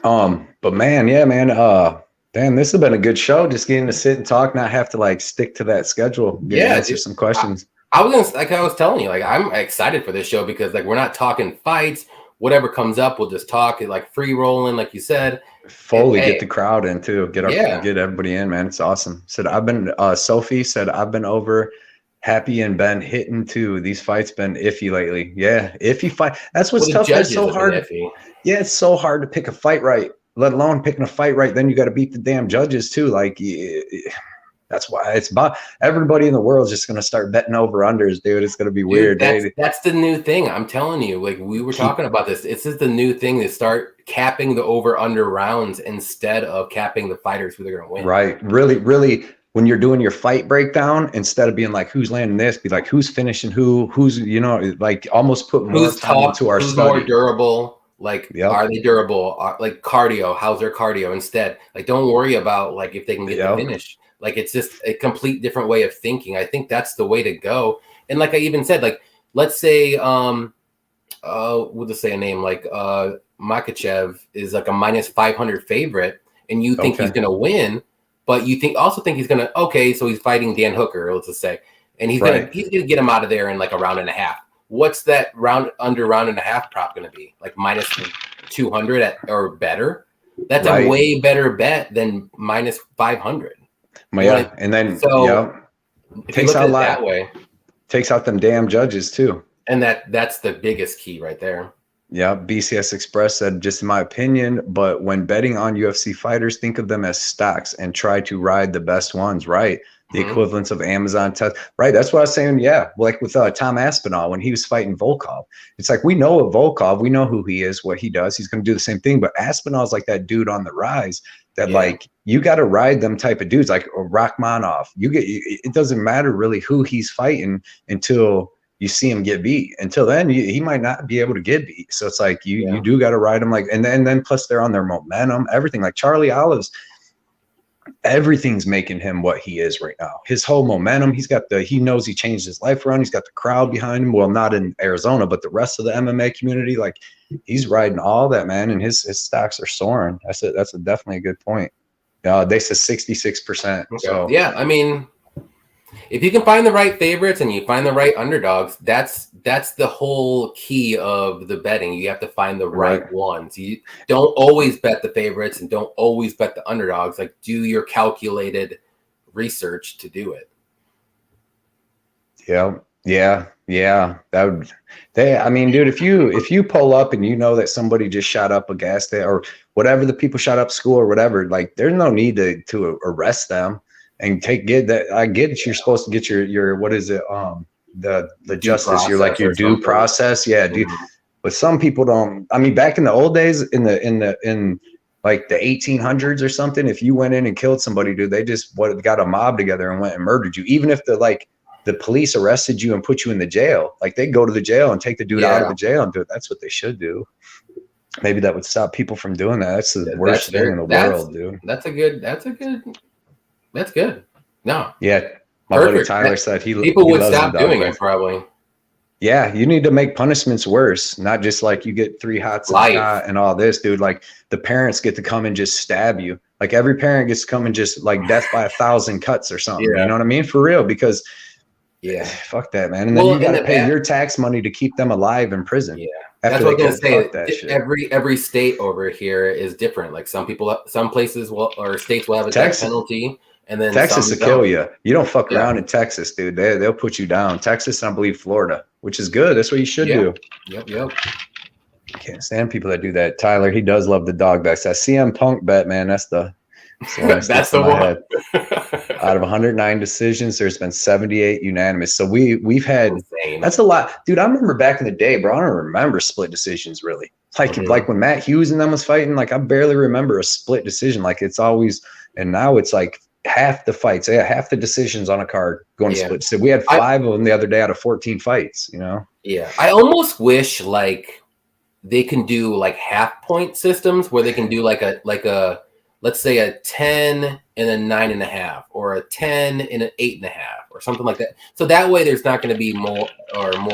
B: But man, damn, this has been a good show. Just getting to sit and talk, not have to like stick to that schedule. Answer some questions.
A: I was telling you, like, I'm excited for this show because, like, we're not talking fights. Whatever comes up, we'll just talk. Like, free rolling, like you said.
B: Get the crowd in too. Get everybody in, man. It's awesome. Sophie said I've been over. Happy and been hitting too. These fights been iffy lately. Yeah, iffy fight. That's what's tough. That's so hard. Yeah, it's so hard to pick a fight right, let alone picking a fight right. Then you got to beat the damn judges too. Like, that's why it's about everybody in the world is just going to start betting over unders, dude. It's going to be weird.
A: That's the new thing. I'm telling you, like, we were talking about this. It's just the new thing to start capping the over under rounds instead of capping the fighters who they're going to win.
B: Right. Really, really. When you're doing your fight breakdown, instead of being like, who's landing this, be like, who's finishing who's, like almost put more time into our study.
A: Who's more durable? Like, are they durable? Like cardio, how's their cardio? Instead, like, don't worry about like if they can get the finish. Like it's just a complete different way of thinking. I think that's the way to go. And like I even said, like let's say we'll just say a name like Makachev is like a minus 500 favorite, and you think he's gonna win, but you also think he's gonna so he's fighting Dan Hooker, let's just say, and he's gonna get him out of there in like a round and a half. What's that round and a half prop gonna be? Like minus 200 or better? That's a way better bet than minus 500.
B: Yeah, and then
A: takes out that way.
B: Takes out them damn judges too.
A: And that's the biggest key right there.
B: Yeah, BCS Express said, just in my opinion, but when betting on UFC fighters, think of them as stocks and try to ride the best ones, right? The equivalents of Amazon test, right? That's what I was saying. Yeah, like with Tom Aspinall when he was fighting Volkov. It's like we know of Volkov, we know who he is, what he does. He's going to do the same thing. But Aspinall's like that dude on the rise that like you got to ride them type of dudes, like Rachmanov. It doesn't matter really who he's fighting until you see him get beat. Until then, he might not be able to get beat. So it's like you do got to ride him, like, and then plus they're on their momentum, everything. Like Charlie Olives, everything's making him what he is right now. His whole momentum, he knows he changed his life around. He's got the crowd behind him. Well, not in Arizona, but the rest of the MMA community, like he's riding all that, man. And his stocks are soaring. That's definitely a good point. They said 66%. Okay. So
A: yeah, I mean, if you can find the right favorites and you find the right underdogs, that's the whole key of the betting. You have to find the right ones. You don't always bet the favorites and don't always bet the underdogs. Like do your calculated research to do it.
B: Yeah. I mean, dude, if you pull up and you know that somebody just shot up a gas station or whatever, the people shot up school or whatever, like there's no need to arrest them. And I get it. You're supposed to get your what is it? The justice. You're like your due process. Yeah, dude. But some people don't. I mean, back in the old days, in like the 1800s or something, if you went in and killed somebody, dude, they just got a mob together and went and murdered you. Even if the police arrested you and put you in the jail, like they go to the jail and take the dude out of the jail and do it. That's what they should do. Maybe that would stop people from doing that. That's the worst thing in the world, dude.
A: That's good. No.
B: Yeah. My buddy Tyler said
A: people would stop doing it probably.
B: Yeah, you need to make punishments worse, not just like you get 3 hots and all this, dude. Like the parents get to come and just stab you. Like every parent gets to come and just like death by 1,000 cuts or something. Yeah. You know what I mean? For real, because fuck that, man. And then you got to pay your tax money to keep them alive in prison. Yeah.
A: That's what I was going to say. Every state over here is different. Like some places or states will have a death penalty. And then
B: Texas will kill you. You don't fuck around in Texas, dude. They'll put you down. Texas and I believe Florida, which is good. That's what you should do.
A: Yep.
B: I can't stand people that do that. Tyler, he does love the dog bets. That CM Punk bet, man, that's the
A: that's the one.
B: Out of 109 decisions, there's been 78 unanimous. So we've had that's a lot, dude. I remember back in the day, bro. I don't remember split decisions really. Like when Matt Hughes and them was fighting, like I barely remember a split decision. Like it's always, and now it's like half the fights, half the decisions on a card going to split. So we had 5 of them the other day out of 14 fights. You know.
A: Yeah, I almost wish like they can do like half point systems where they can do like a let's say a 10 and a 9.5 or a 10 and an 8.5 or something like that. So that way there's not going to be more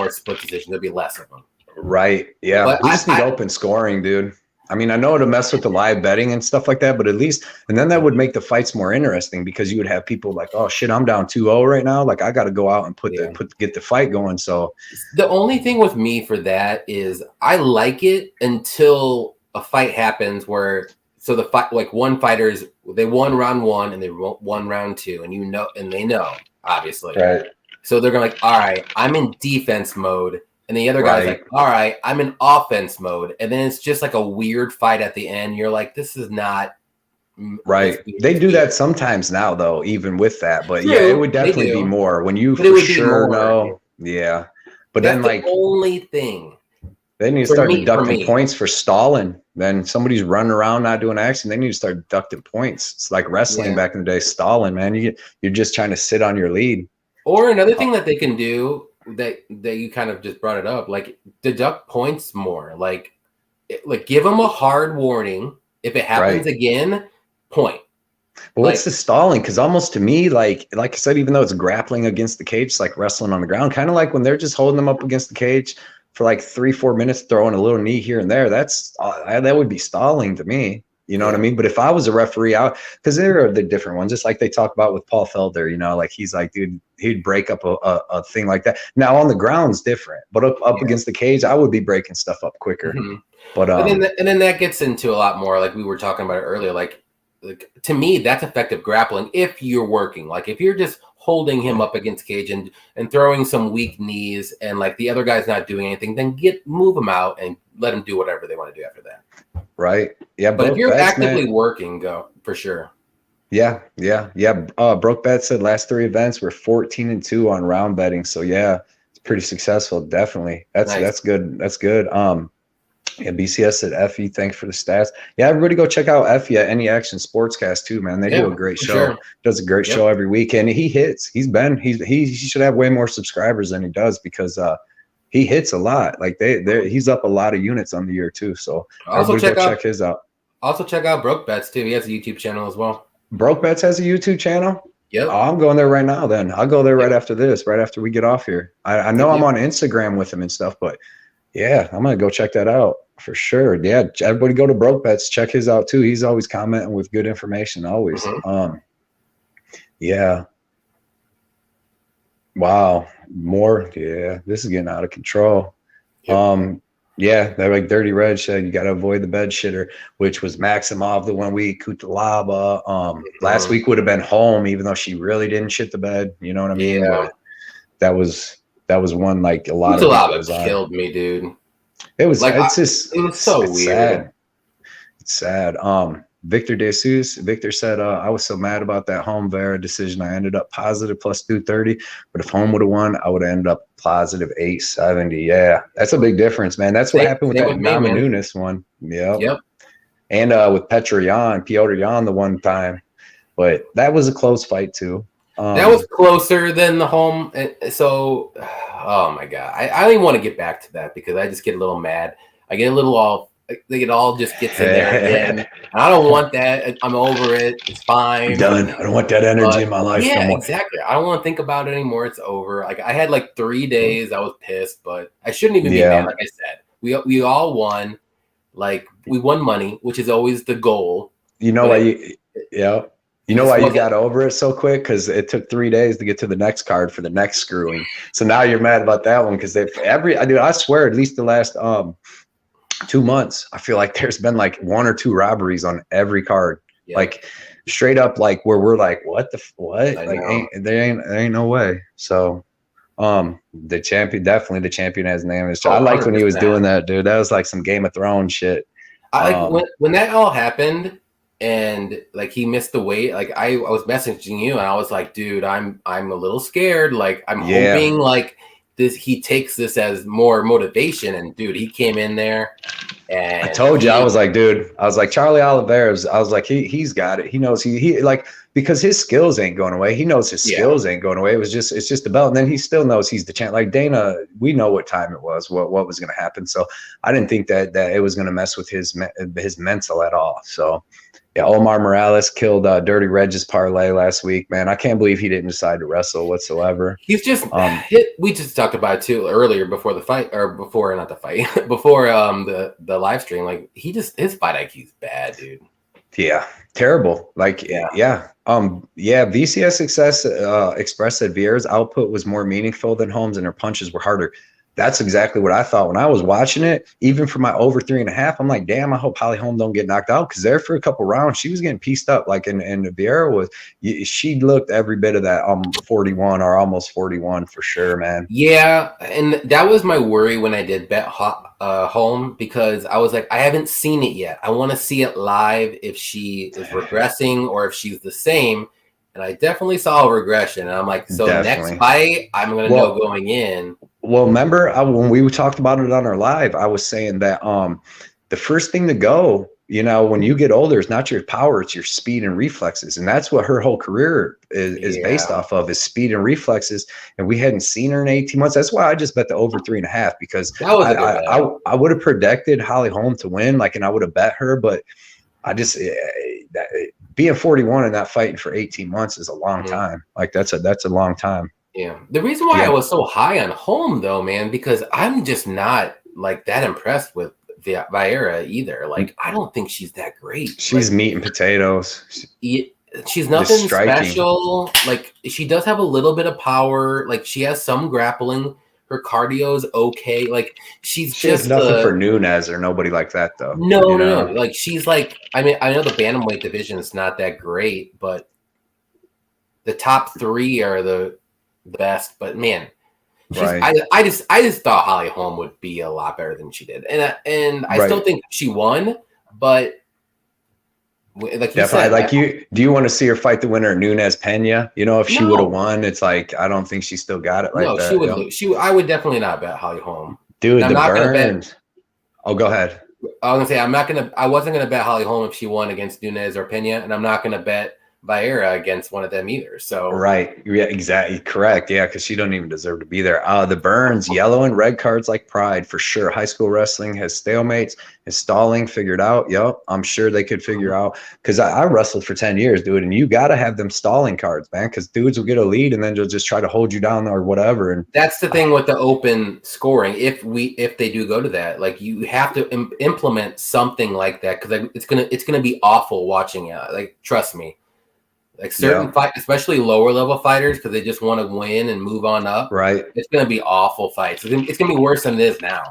A: split decisions. There'll be less of them.
B: Right. Yeah. But we just need open scoring, dude. I mean, I know it'll mess with the live betting and stuff like that, but at least, and then that would make the fights more interesting because you would have people like, oh shit, I'm down 2-0 right now. Like I got to go out and get the fight going. So
A: the only thing with me for that is I like it until a fight happens where, so the fight, like one fighter's, they won round 1 and they won round 2 and they know obviously.
B: Right.
A: So they're going to like, all right, I'm in defense mode. And the other guy's like, all right, I'm in offense mode. And then it's just like a weird fight at the end. You're like, this is not
B: right. They do that sometimes now, though, even with that. But yeah, it would definitely be more when you for sure know. Yeah. But then like
A: the only thing.
B: They need to start deducting points for stalling. Then somebody's running around not doing action. They need to start deducting points. It's like wrestling back in the day, stalling, man. You're just trying to sit on your lead.
A: Or another thing that they can do that you kind of just brought it up, like deduct points more, like give them a hard warning. If it happens again, point.
B: But what's the stalling? Because almost to me, like I said, even though it's grappling against the cage, it's like wrestling on the ground. Kind of like when they're just holding them up against the cage for like 3-4 minutes, throwing a little knee here and there. That would be stalling to me. You know what I mean? But if I was a referee out, because there are the different ones, just like they talk about with Paul Felder, you know, like he's like, dude, he'd break up a thing like that. Now on the ground's different, but up against the cage, I would be breaking stuff up quicker. But
A: and then that gets into a lot more, like we were talking about it earlier. Like to me, that's effective grappling if you're working. Like if you're just holding him up against cage and throwing some weak knees, and like the other guy's not doing anything, then move him out and let him do whatever they want to do after that.
B: Right. Yeah.
A: But if you're actively working, go for sure.
B: Yeah. Broke Bet said last 3 events were 14-2 on round betting. So yeah, it's pretty successful. Definitely. That's good. That's good. Yeah, BCS said Effie, thanks for the stats. Yeah, everybody go check out Effie at Any Action Sportscast too, man. They do a great show. Sure. Does a great show every week, and he hits. He should have way more subscribers than he does because he hits a lot. Like he's up a lot of units on the year too. So
A: also
B: check his out.
A: Also check out Broke Bets too. He has a YouTube channel as well.
B: Broke Bets has a YouTube channel.
A: Yep.
B: Oh, I'm going there right now. Then I'll go there right after this. Right after we get off here. I know I'm on Instagram with him and stuff, but yeah, I'm gonna go check that out for sure. Yeah, everybody go to Broke Bets. Check his out too. He's always commenting with good information. Always. Yeah. Wow. More. Yeah. This is getting out of control. Yep. Yeah, that like Dirty Red said you got to avoid the bed shitter, which was Maximov the 1 week, Kutalaba. Last week would have been Home, even though she really didn't shit the bed. You know what I mean?
A: Yeah.
B: But that was one like a lot
A: Kutalaba of killed me, dude.
B: It was like it
A: was so weird.
B: Sad. It's sad. Victor Victor said, I was so mad about that Home Vera decision. I ended up positive plus 230, but if Home would have won, I would have ended up positive 870. Yeah, that's a big difference, man. That's what happened with that Namajunas one. Yep. And with Piotr Yan the one time, but that was a close fight too.
A: That was closer than the Home. So, oh my God, I don't even want to get back to that because I just get a little mad. I get a little it all just gets in there again. I don't want that. I'm over it. It's fine.
B: I'm done. I don't want that energy in my life.
A: Yeah,
B: no more.
A: Exactly. I don't want to think about it anymore. It's over. Like I had like 3 days. I was pissed, but I shouldn't even be mad. Like I said, we all won. Like we won money, which is always the goal.
B: You know why you know why you got over it so quick? Because it took 3 days to get to the next card for the next screwing. So now you're mad about that one because I swear at least the last 2 months, I feel like there's been like 1 or 2 robberies on every card, like straight up, like where we're like, what? Like there ain't no way. So, the champion has name is. I liked when he was doing that, dude. That was like some Game of Thrones shit.
A: I like when that all happened and like he missed the weight. Like I was messaging you and I was like, dude, I'm a little scared. Like I'm hoping like. He takes this as more motivation, and dude, he came in there, and
B: I told you, I was like, Charlie Oliveira's. I was like, he's got it. He knows he like because his skills ain't going away. He knows his skills ain't going away. It's just a belt, and then he still knows he's the champ. Like Dana, we know what time it was, what was going to happen. So I didn't think that it was going to mess with his mental at all. So. Yeah, Omar Morales killed Dirty Reg's parlay last week, man. I can't believe he didn't decide to wrestle whatsoever.
A: He's just we just talked about it too earlier before the fight, or before not the fight, before the live stream. Like his fight IQ's bad, dude.
B: Yeah, terrible. Like VCS Express said Vieira's output was more meaningful than Holmes and her punches were harder. That's exactly what I thought when I was watching it. Even for my over 3.5, I'm like, damn, I hope Holly Holm don't get knocked out because there for a couple rounds she was getting pieced up. Like and Vieira she looked every bit of that 41 or almost 41 for sure, man.
A: Yeah, and that was my worry when I did bet Holm because I was like, I haven't seen it yet. I want to see it live if she is regressing or if she's the same. And I definitely saw a regression. And I'm like, so next fight, I'm going to know going in.
B: Well, remember when we talked about it on our live, I was saying that the first thing to go, when you get older, is not your power, it's your speed and reflexes. And that's what her whole career is based off of, is speed and reflexes. And we hadn't seen her in 18 months. That's why I just bet the over 3.5 because I would have predicted Holly Holm to win, and I would have bet her, but I just being 41 and not fighting for 18 months is a long time. Like that's a long time.
A: Yeah. The reason why I was so high on Holm though, man, because I'm just not like that impressed with Vieira either. Like, I don't think she's that great.
B: She's
A: like,
B: meat and potatoes.
A: She's nothing special. Like, she does have a little bit of power. Like, she has some grappling. Her cardio is okay. Like, she just
B: has nothing for Nunes or nobody like that though.
A: No. Like, she's like, I mean, I know the bantamweight division is not that great, but the top 3 are the best. But man, I just thought Holly Holm would be a lot better than she did, and I still think she won, but. Like you said,
B: like do you want to see her fight the winner of Nunes Pena? You know, if she would have won, it's like I don't think she still got it.
A: No, she would lose. I would definitely not bet Holly Holm.
B: Dude, the Burns. Oh, go ahead.
A: I was gonna say I wasn't gonna bet Holly Holm if she won against Nunes or Pena, and I'm not gonna bet Vieira against one of them either. So
B: yeah, exactly, correct. Yeah, because she don't even deserve to be there. The Burns, yellow and red cards like Pride for sure. High school wrestling has stalemates, is stalling figured out. Yep, I'm sure they could figure out because I wrestled for 10 years, dude, and you got to have them stalling cards, man, because dudes will get a lead and then they'll just try to hold you down or whatever. And
A: that's the thing with the open scoring. If they do go to that, like you have to implement something like that because it's gonna be awful watching it. Like trust me. Like certain fight, especially lower level fighters, because they just want to win and move on up.
B: Right.
A: It's going to be awful fights. It's going to be worse than it is now.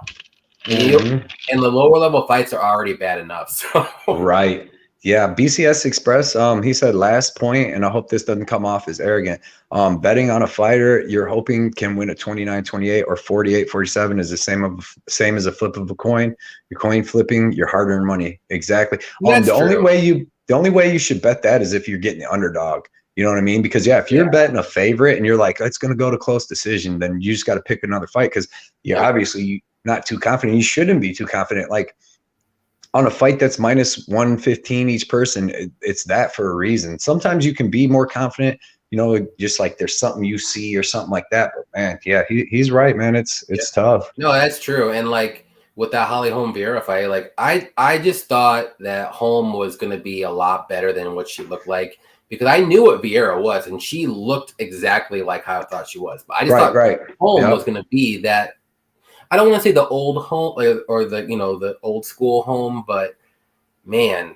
A: And the lower level fights are already bad enough. So.
B: Right. Yeah. BCS Express. He said last point, and I hope this doesn't come off as arrogant. Betting on a fighter you're hoping can win at 29-28 or 48-47 is the same as a flip of a coin. You're coin flipping your hard-earned money. Exactly. The only way you should bet that is if you're getting the underdog. You know what I mean? Because if you're betting a favorite and you're like, it's going to go to close decision, then you just got to pick another fight because you're obviously not too confident. You shouldn't be too confident. Like on a fight that's minus 115 each person, it's that for a reason. Sometimes you can be more confident, you know, just like there's something you see or something like that. But man, he's right, man. It's tough.
A: No, that's true. And like, with that Holly Holm Vieira fight, like I just thought that Holm was going to be a lot better than what she looked like because I knew what Vieira was and she looked exactly like how I thought she was. But I just thought Holm was going to be that. I don't want to say the old Holm or the the old school Holm, but man,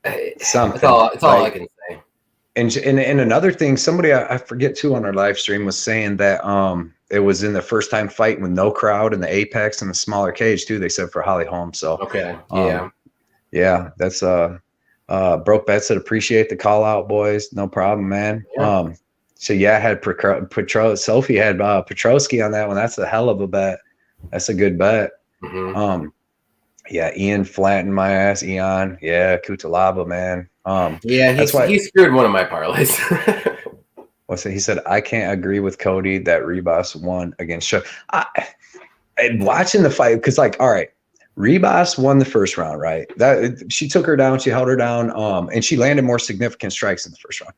A: it's all I can say.
B: And another thing, somebody I forget too on our live stream was saying that it was in the first time fighting with no crowd in the Apex and the smaller cage too. They said for Holly Holm. So that's Broke Bet said appreciate the call out, boys. No problem, man. Yeah. I had Sophie had Petrosky on that one. That's a hell of a bet. That's a good bet. Mm-hmm. Ian flattened my ass. Ian, Kutalaba, man.
A: He screwed one of my parlays.
B: He said, I can't agree with Cody that Ribas won against Show. Watching the fight, because all right, Ribas won the first round, right? That she took her down, she held her down, and she landed more significant strikes in the first round.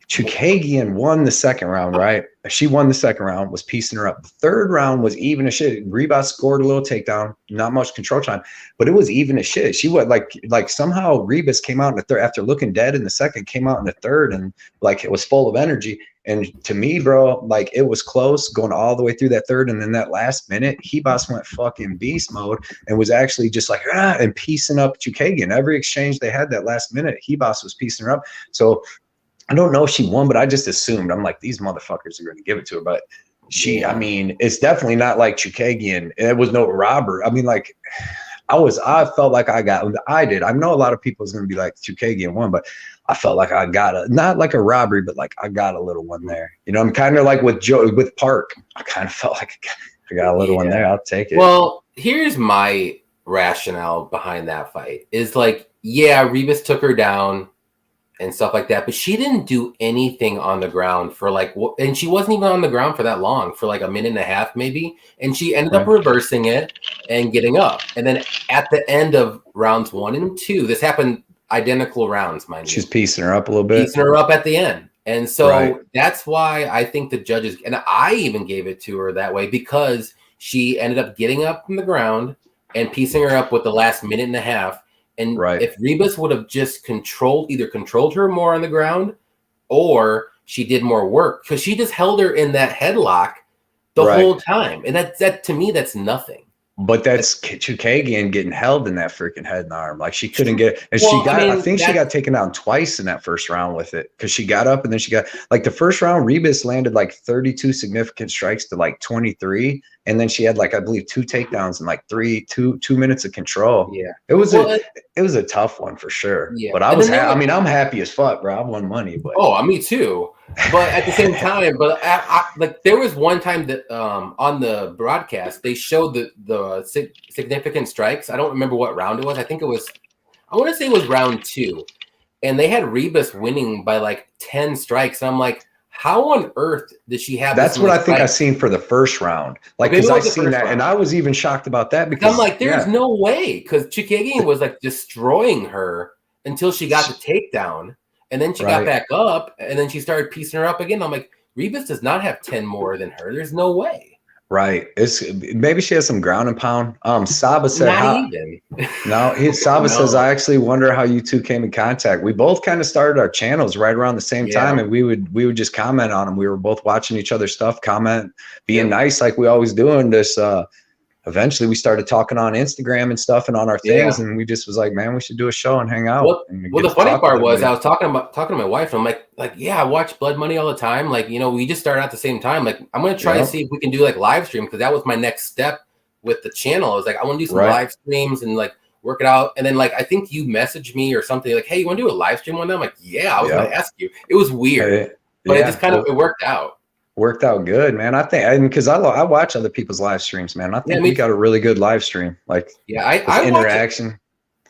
B: Chukagian won the second round, right? She won the second round, was piecing her up. The third round was even as shit. Ribas scored a little takedown, not much control time, but it was even as shit. She was like somehow Ribas came out in the third after looking dead in the second, came out in the third, and like it was full of energy. And to me, bro, like it was close going all the way through that third. And then that last minute, Ribas went fucking beast mode and was actually just like, and piecing up Chukagian. Every exchange they had that last minute, Ribas was piecing her up. So I don't know if she won, but I just assumed. I'm like, these motherfuckers are going to give it to her. But I mean, it's definitely not like Chukagian. It was no robber. I mean, like, I felt like I did. I know a lot of people is going to be like Chukagian won, but I felt like I got not like a robbery, but like I got a little one there. You know, I'm kind of like with Park. I kind of felt like I got a little one there. I'll take it.
A: Well, here's my rationale behind that fight is like, Ribas took her down and stuff like that, but she didn't do anything on the ground for and she wasn't even on the ground for that long, for like a minute and a half maybe, and she ended up reversing it and getting up. And then at the end of rounds 1 and 2, this happened identical rounds, mind you.
B: She's piecing her up a little bit.
A: Piecing her up at the end. And so that's why I think the judges, and I even gave it to her that way, because she ended up getting up from the ground and piecing her up with the last minute and a half. And
B: Right.
A: if Rebus would have just controlled her more on the ground, or she did more work, because she just held her in that headlock the whole time. And that to me, that's nothing.
B: But that's Chukagian getting held in that freaking head and arm. Like she couldn't get, and I think she got taken down twice in that first round with it, because she got up and then she got, like, the first round, Rebus landed like 32 significant strikes to like 23. And then she had, like, I believe 2 takedowns and like 2 minutes of control.
A: Yeah.
B: It was a tough one for sure.
A: Yeah.
B: But I'm happy as fuck, bro. I won money, but
A: me too. But at the same time, like, there was one time that on the broadcast they showed the significant strikes. I don't remember what round it was. I want to say it was round 2, and they had Rebus winning by like 10 strikes. And I'm like, how on earth did she have?
B: That's what I think I seen for the first round. Like, because I seen that, and I was even shocked about that, because
A: I'm like, there's no way, because Chukagian was like destroying her until she got the takedown. And then she got back up, and then she started piecing her up again. I'm like, Rebus does not have 10 more than her. There's no way.
B: Right. Maybe she has some ground and pound. Saba said, Saba says, I actually wonder how you two came in contact. We both kind of started our channels right around the same time, and we would just comment on them. We were both watching each other's stuff, comment, being nice like we always do. And this eventually we started talking on Instagram and stuff and on our things, and we just was like, man, we should do a show and hang out.
A: Well, the funny part was, I was talking to my wife, and I'm like, yeah, I watch Blood Money all the time. Like, we just started at the same time. Like, I'm going to try to see if we can do like live stream, because that was my next step with the channel. I was like, I want to do some live streams and like work it out. And then, like, I think you messaged me or something like, hey, you want to do a live stream one day? I'm like, yeah, I was going to ask you. It was weird, but it just kind of it worked out. Worked out good, man. I think, and because I watch other people's live streams, man. I think we got a really good live stream. Like, I interaction.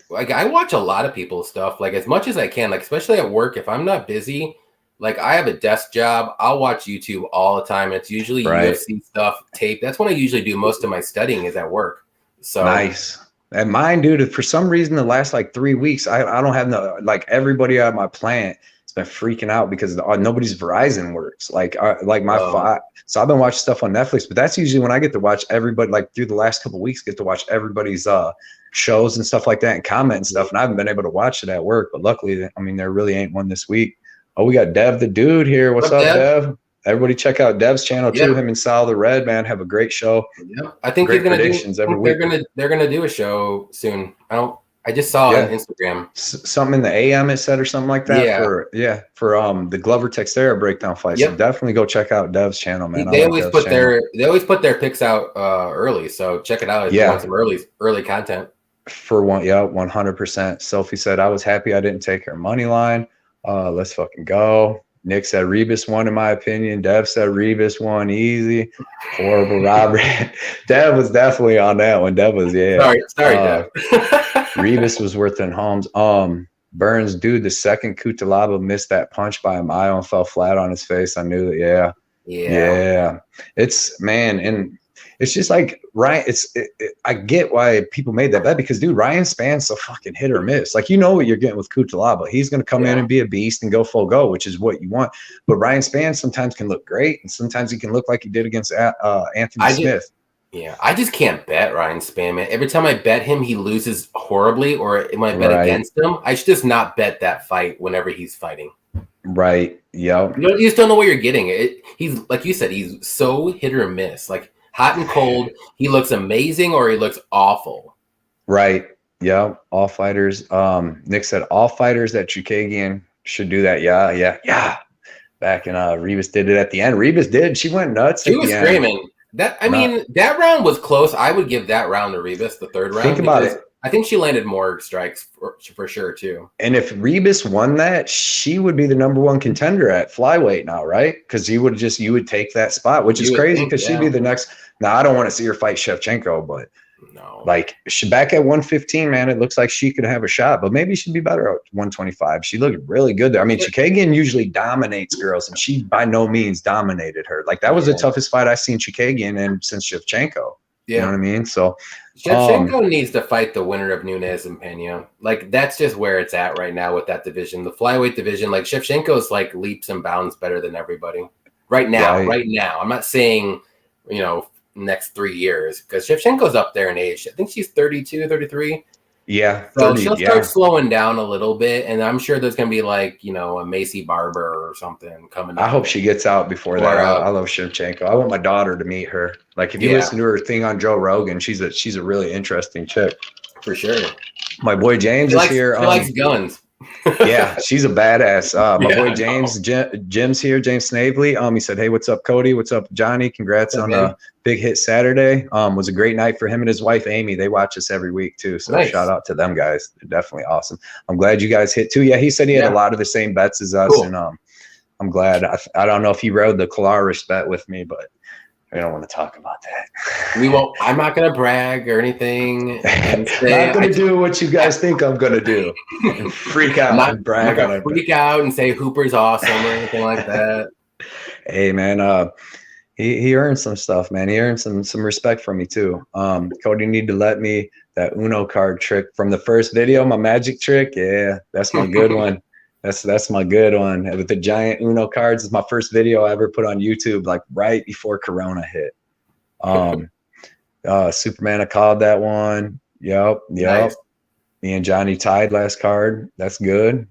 A: Like, I watch a lot of people's stuff, like, as much as I can, like, especially at work. If I'm not busy, like, I have a desk job, I'll watch YouTube all the time. It's usually UFC stuff, tape. That's when I usually do most of my studying, is at work. So nice. And mine, dude, for some reason, the last like 3 weeks, I don't have everybody at my plant been freaking out because nobody's Verizon works. So I've been watching stuff on Netflix, but that's usually when I get to watch everybody, like, through the last couple of weeks, get to watch everybody's shows and stuff like that and comment and stuff. And I haven't been able to watch it at work, but luckily, I mean, there really ain't one this week. Oh, we got Dev the Dude here. What's up, Dev? Everybody check out Dev's channel too. Him and Sal the Red, man, have a great show. Yeah, I think they're gonna do a show soon. I just saw on Instagram something in the AM, it said, or something like that. For the Glover Texera breakdown fight. So definitely go check out Dev's channel, man. They always put their picks out early, so check it out if you want some early content. For 100%. Sophie said, I was happy I didn't take her money line. Let's fucking go. Nick said Rebus won, in my opinion. Dev said Rebus won easy. Horrible robbery. Dev was definitely on that one. Dev was, Sorry, Dev. Rebus was worth in Holmes. Burns, dude, the second Kutalaba missed that punch by a mile and fell flat on his face. I knew that. Yeah. It's, man, and it's just like Ryan. I get why people made that bet, because, dude, Ryan Span's so fucking hit or miss. Like, you know what you're getting with Kutalaba. He's going to come in and be a beast and go full go, which is what you want. But Ryan Span sometimes can look great, and sometimes he can look like he did against Anthony Smith. I just can't bet Ryan Span, man. Every time I bet him, he loses horribly, or when I bet against him, I should just not bet that fight whenever he's fighting. Right. Yeah. You just don't know what you're getting. He's, like you said, he's so hit or miss. Like, hot and cold, he looks amazing or he looks awful. Right. Yeah. All fighters. Nick said all fighters that Chukagian should do that. Yeah. Back in Rebus did it at the end. Rebus did. She went nuts. She was screaming. That round was close. I would give that round to Rebus, the third round. Think about it. I think she landed more strikes for sure too. And if Rebus won that, she would be the #1 contender at flyweight now, right? Because you would take that spot, which is crazy, because she'd be the next. Now, I don't want to see her fight Shevchenko, but like, she back at 115, man, it looks like she could have a shot, but maybe she'd be better at 125. She looked really good there. I mean, Chukagian usually dominates girls, and she by no means dominated her. Like, that was the toughest fight I've seen Chukagian in since Shevchenko. You know what I mean? So Shevchenko needs to fight the winner of Nunes and Pena. Like, that's just where it's at right now with that division. The flyweight division, like, Shevchenko's like leaps and bounds better than everybody right now. Right now. I'm not saying, next 3 years, because Shevchenko's up there in age. I think she's 32, 33.
B: Yeah,
A: So
B: 30.
A: she'll start
B: Yeah.
A: slowing down a little bit, and I'm sure there's gonna be like, you know, a Macy Barber or something coming
B: I
A: down
B: hope
A: there.
B: she gets out before that.
A: Or
B: I love Shevchenko. I want my daughter to meet her. Like if you
A: yeah,
B: listen to her thing on Joe Rogan, she's a really interesting chick.
A: for sure.
B: My boy James is here.
A: She likes guns.
B: Yeah, she's a badass. My boy
A: I know.
B: Jim's here. James Snavely. He said, "Hey, what's up, Cody? What's up, Johnny? Congrats
A: What's up,
B: on
A: man?
B: a big hit Saturday. Was a great night for him and his wife Amy. They watch us every week too. So
A: Nice.
B: shout out to them guys. They're definitely awesome. I'm glad you guys hit too. Yeah, he said he had a lot of the same bets as us,
A: Cool.
B: and I'm glad. I don't know if he rode the Colaris bet with me, but I don't want to talk about that.
A: We won't. I'm not gonna brag or anything. And
B: Not gonna do what you guys think I'm gonna do and freak out and brag on it.
A: Freak out and say Hooper's awesome or anything like that.
B: Hey man, he earned some stuff, man. He earned some respect from me too. Cody, you need to let me that Uno card trick from the first video, my magic trick. Yeah, that's my good one. That's my good one. With the giant Uno cards, is my first video I ever put on YouTube, like right before Corona hit. Superman, I called that one. Yep.
A: Nice.
B: Me and Johnny tied last card. That's good.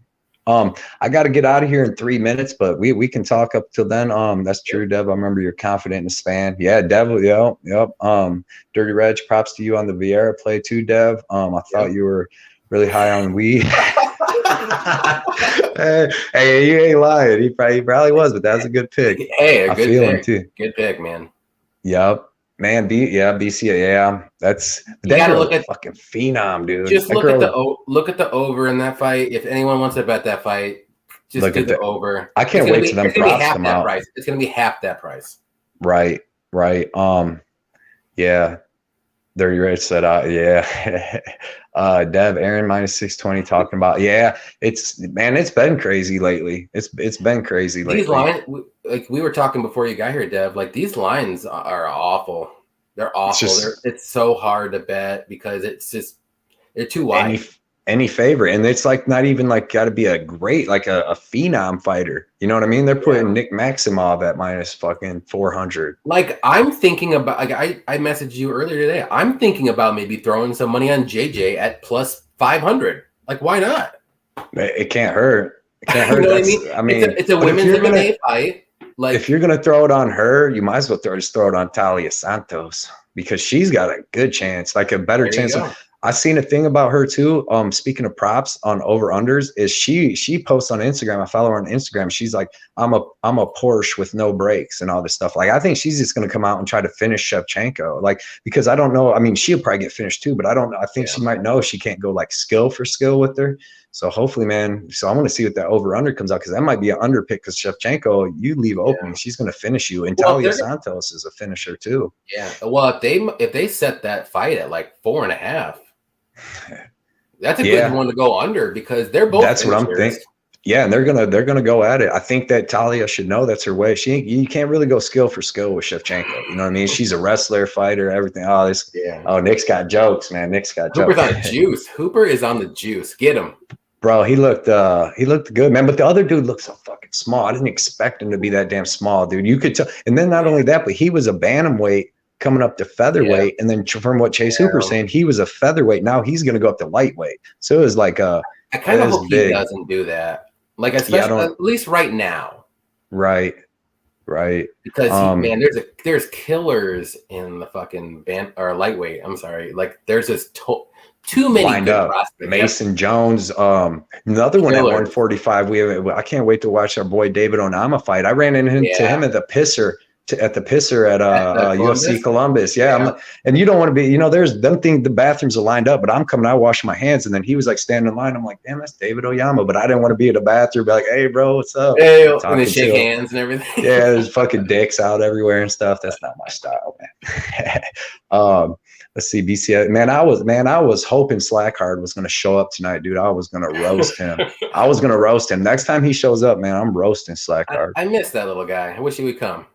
B: I got to get out of here in 3 minutes, but we can talk up till then. That's true, Dev. I remember you're confident in the span. Yeah, Dev. Yep. Dirty Reg, props to you on the Vieira play too, Dev. I thought you were really high on weed. hey, you ain't lying. He probably was, but that was a good pick.
A: Hey,
B: I feel him too.
A: Good pick, man.
B: Yep. Man, BC, yeah, that's that girl, a fucking phenom, dude.
A: Just look at the over in that fight. If anyone wants to bet that fight, just do the over.
B: I can't wait till them props come out.
A: It's gonna be half that price.
B: Right. Yeah. Dirty Rich said, yeah. Dev, Aaron -620 talking about, yeah. It's been crazy lately. It's been crazy lately.
A: These lines, like we were talking before you got here, Dev. Like these lines are awful. They're awful. It's so hard to bet because they're too wide.
B: Any favorite, and it's like not even like got to be a great like a phenom fighter. You know what I mean? They're putting Nick Maximov at -400.
A: Like I'm thinking about, like I messaged you earlier today. I'm thinking about maybe throwing some money on JJ at +500. Like why not?
B: It can't hurt. It can't hurt.
A: You know what I mean? It's a women's MMA fight. Like
B: if you're gonna throw it on her, you might as well just throw it on Talia Santos because she's got a good chance, like a better chance. I seen a thing about her too. Speaking of props on over unders, is she posts on Instagram. I follow her on Instagram. She's like, I'm a Porsche with no brakes and all this stuff. Like I think she's just gonna come out and try to finish Shevchenko. Like because I don't know. I mean, she'll probably get finished too, but I don't know. I think she might know she can't go like skill for skill with her. So hopefully, man. So I want to see what that over under comes out because that might be an under pick because Shevchenko, you leave open, she's gonna finish you. And Talia Santos is a finisher too.
A: Yeah. Well, if they set that fight at like 4.5. That's a good one to go under because they're both.
B: That's finishers. What I'm thinking. Yeah, and they're gonna go at it. I think that Talia should know that's her way. You can't really go skill for skill with Shevchenko. You know what I mean? She's a wrestler, fighter, everything. Oh, Nick's got jokes, man. Nick's got jokes.
A: Hooper's on the juice. Hooper is on the juice. Get him,
B: bro. He looked good, man. But the other dude looked so fucking small. I didn't expect him to be that damn small, dude. You could tell. And then not only that, but he was a bantamweight coming up to featherweight, and then from what Chase Hooper's saying, he was a featherweight. Now he's going to go up to lightweight. So it was like I
A: kind of hope he doesn't do that. Like especially at least right now.
B: Right.
A: Because man, there's killers in the fucking band or lightweight. I'm sorry. Like there's just too many good prospects.
B: Mason Jones, another one at 145. I can't wait to watch our boy David Onama fight. I ran into him at the Pisser. At UFC Columbus. Yeah. And you don't want to be, there's them thing, the bathrooms are lined up, but I'm coming out washing my hands. And then he was like standing in line. I'm like, damn, that's David Oyama. But I didn't want to be in the bathroom, be like, hey, bro, what's up?
A: Hey, and they shake hands and everything.
B: Yeah, there's fucking dicks out everywhere and stuff. That's not my style, man. Let's see, BCS. Man, I was hoping Slackhard was going to show up tonight, dude. I was going to roast him. Next time he shows up, man, I'm roasting Slackhard.
A: I miss that little guy. I wish he would come.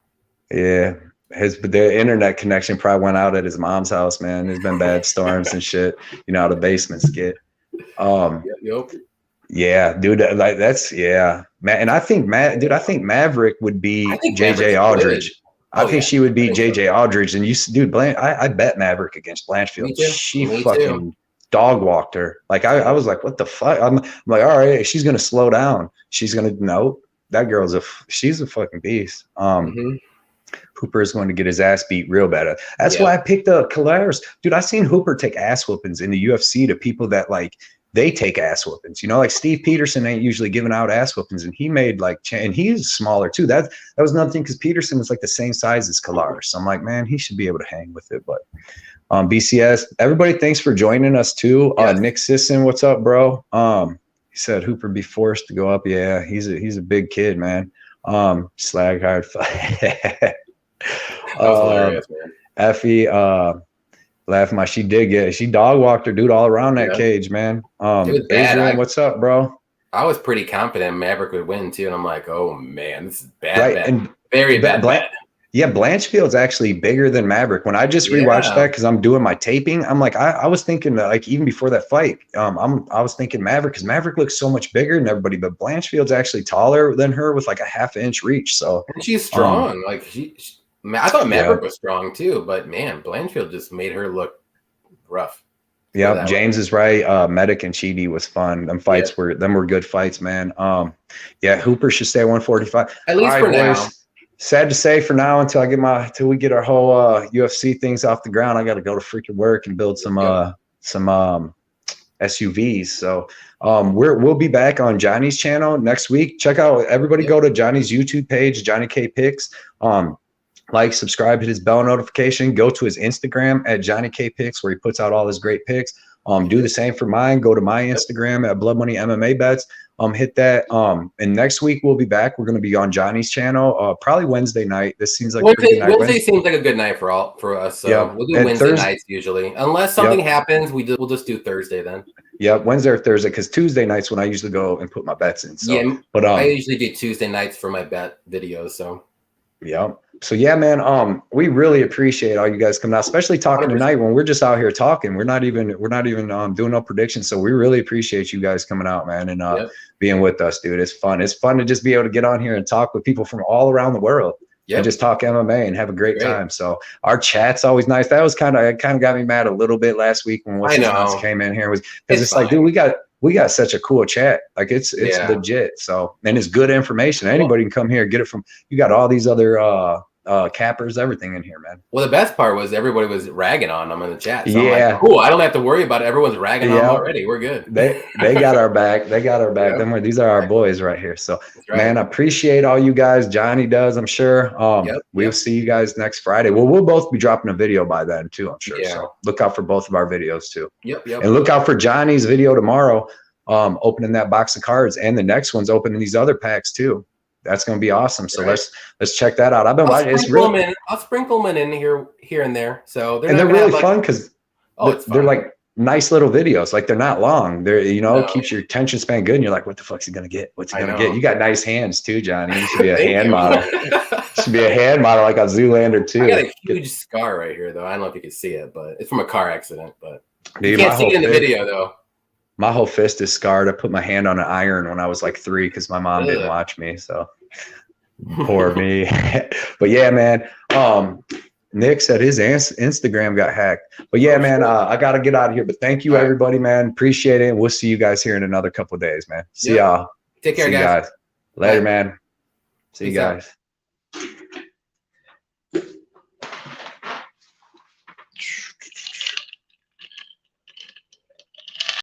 B: Yeah, the internet connection probably went out at his mom's house, man. There's been bad storms and shit. How the basements get.
A: Yep.
B: Yeah, dude. Like that's man. And I think Maverick would be JJ Aldridge. I think she would be JJ Aldridge. And dude, I bet Maverick against Blanchfield. dog walked her. Like I was like, what the fuck? I'm like, all right, she's gonna slow down. She's gonna that girl's she's a fucking beast. Hooper is going to get his ass beat real bad. That's why I picked Calares. Dude, I seen Hooper take ass whoopings in the UFC to people that like they take ass whoopings. You know, like Steve Peterson ain't usually giving out ass whoopings, and he made like, and he's smaller too. That was another thing because Peterson is like the same size as Calares. So I'm like, man, he should be able to hang with it. But BCS, everybody, thanks for joining us too. Nick Sisson, what's up, bro? He said Hooper be forced to go up. Yeah, he's a big kid, man. Slag hard.
A: That was hilarious, man.
B: Effie, laughing she dog walked her dude all around that cage, man. Adrian, what's up, bro?
A: I was pretty confident Maverick would win too, and I'm like, oh man, this is bad, and very bad.
B: Yeah, Blanchfield's actually bigger than Maverick. When I just rewatched that because I'm doing my taping, I'm like, I was thinking that, like, even before that fight, I was thinking Maverick because Maverick looks so much bigger than everybody, but Blanchfield's actually taller than her with like a half-inch reach. So
A: and she's strong. Like I thought Maverick was strong too, but man, Blanchfield just made her look rough.
B: Yeah, James is right. Medic and Chidi was fun. Them fights were good fights, man. Hooper should stay at 145.
A: At least for now.
B: Sad to say for now until we get our whole UFC things off the ground. I got to go to freaking work and build some SUVs. So we'll be back on Johnny's channel next week. Check out everybody. Go to Johnny's YouTube page, JohnnyKPicks. Like, subscribe, hit his bell notification. Go to his Instagram at JohnnyKPicks where he puts out all his great picks. Do the same for mine. Go to my Instagram at Blood Money MMA Bets. Hit that. And next week we'll be back. We're going to be on Johnny's channel, probably Wednesday night. This seems like
A: Wednesday seems like a good night for us. So we'll do Wednesday nights usually, unless something happens. We'll just do Thursday then.
B: Yeah, Wednesday or Thursday, because Tuesday nights when I usually go and put my bets in. So, but
A: I usually do Tuesday nights for my bet videos. So
B: So yeah, man. We really appreciate all you guys coming out, especially talking 100%. Tonight when we're just out here talking. We're not even doing no predictions. So we really appreciate you guys coming out, man, and being with us, dude. It's fun. It's fun to just be able to get on here and talk with people from all around the world. And just talk MMA and have a great time. So our chat's always nice. That was kind of got me mad a little bit last week when came in here because it's like, dude, we got such a cool chat. Like it's legit. So, and it's good information. Anybody can come here and get it from, you got all these other cappers, everything in here, man.
A: Well, the best part was everybody was ragging on them in the chat. So I'm like, cool. I don't have to worry about it. Everyone's ragging on them already. We're good.
B: They got our back. They got our back. These are our boys right here. So, man, I appreciate all you guys. Johnny does, I'm sure. We'll see you guys next Friday. Well, we'll both be dropping a video by then too, I'm sure. So look out for both of our videos too. And look out for Johnny's video tomorrow, opening that box of cards, and the next one's opening these other packs too. That's going to be awesome. So let's check that out. I've been watching.
A: I'll sprinkle them in here and there. So
B: they're really fun because they're like nice little videos. Like they're not long. They're keeps your attention span good. And you're like, what the fuck's he gonna get? What's he gonna get? You got nice hands too, Johnny. You should be a hand model. Should be a hand model like a Zoolander too.
A: I got a huge scar right here though. I don't know if you can see it, but it's from a car accident. But you can't see it in the video though.
B: My whole fist is scarred. I put my hand on an iron when I was like 3 because my mom didn't watch me. So poor me. But yeah, man. Nick said his Instagram got hacked. But yeah, man, I got to get out of here. But thank you, everybody, man. Appreciate it. And we'll see you guys here in another couple of days, man. See y'all.
A: Take care, guys.
B: Later, man. See you guys.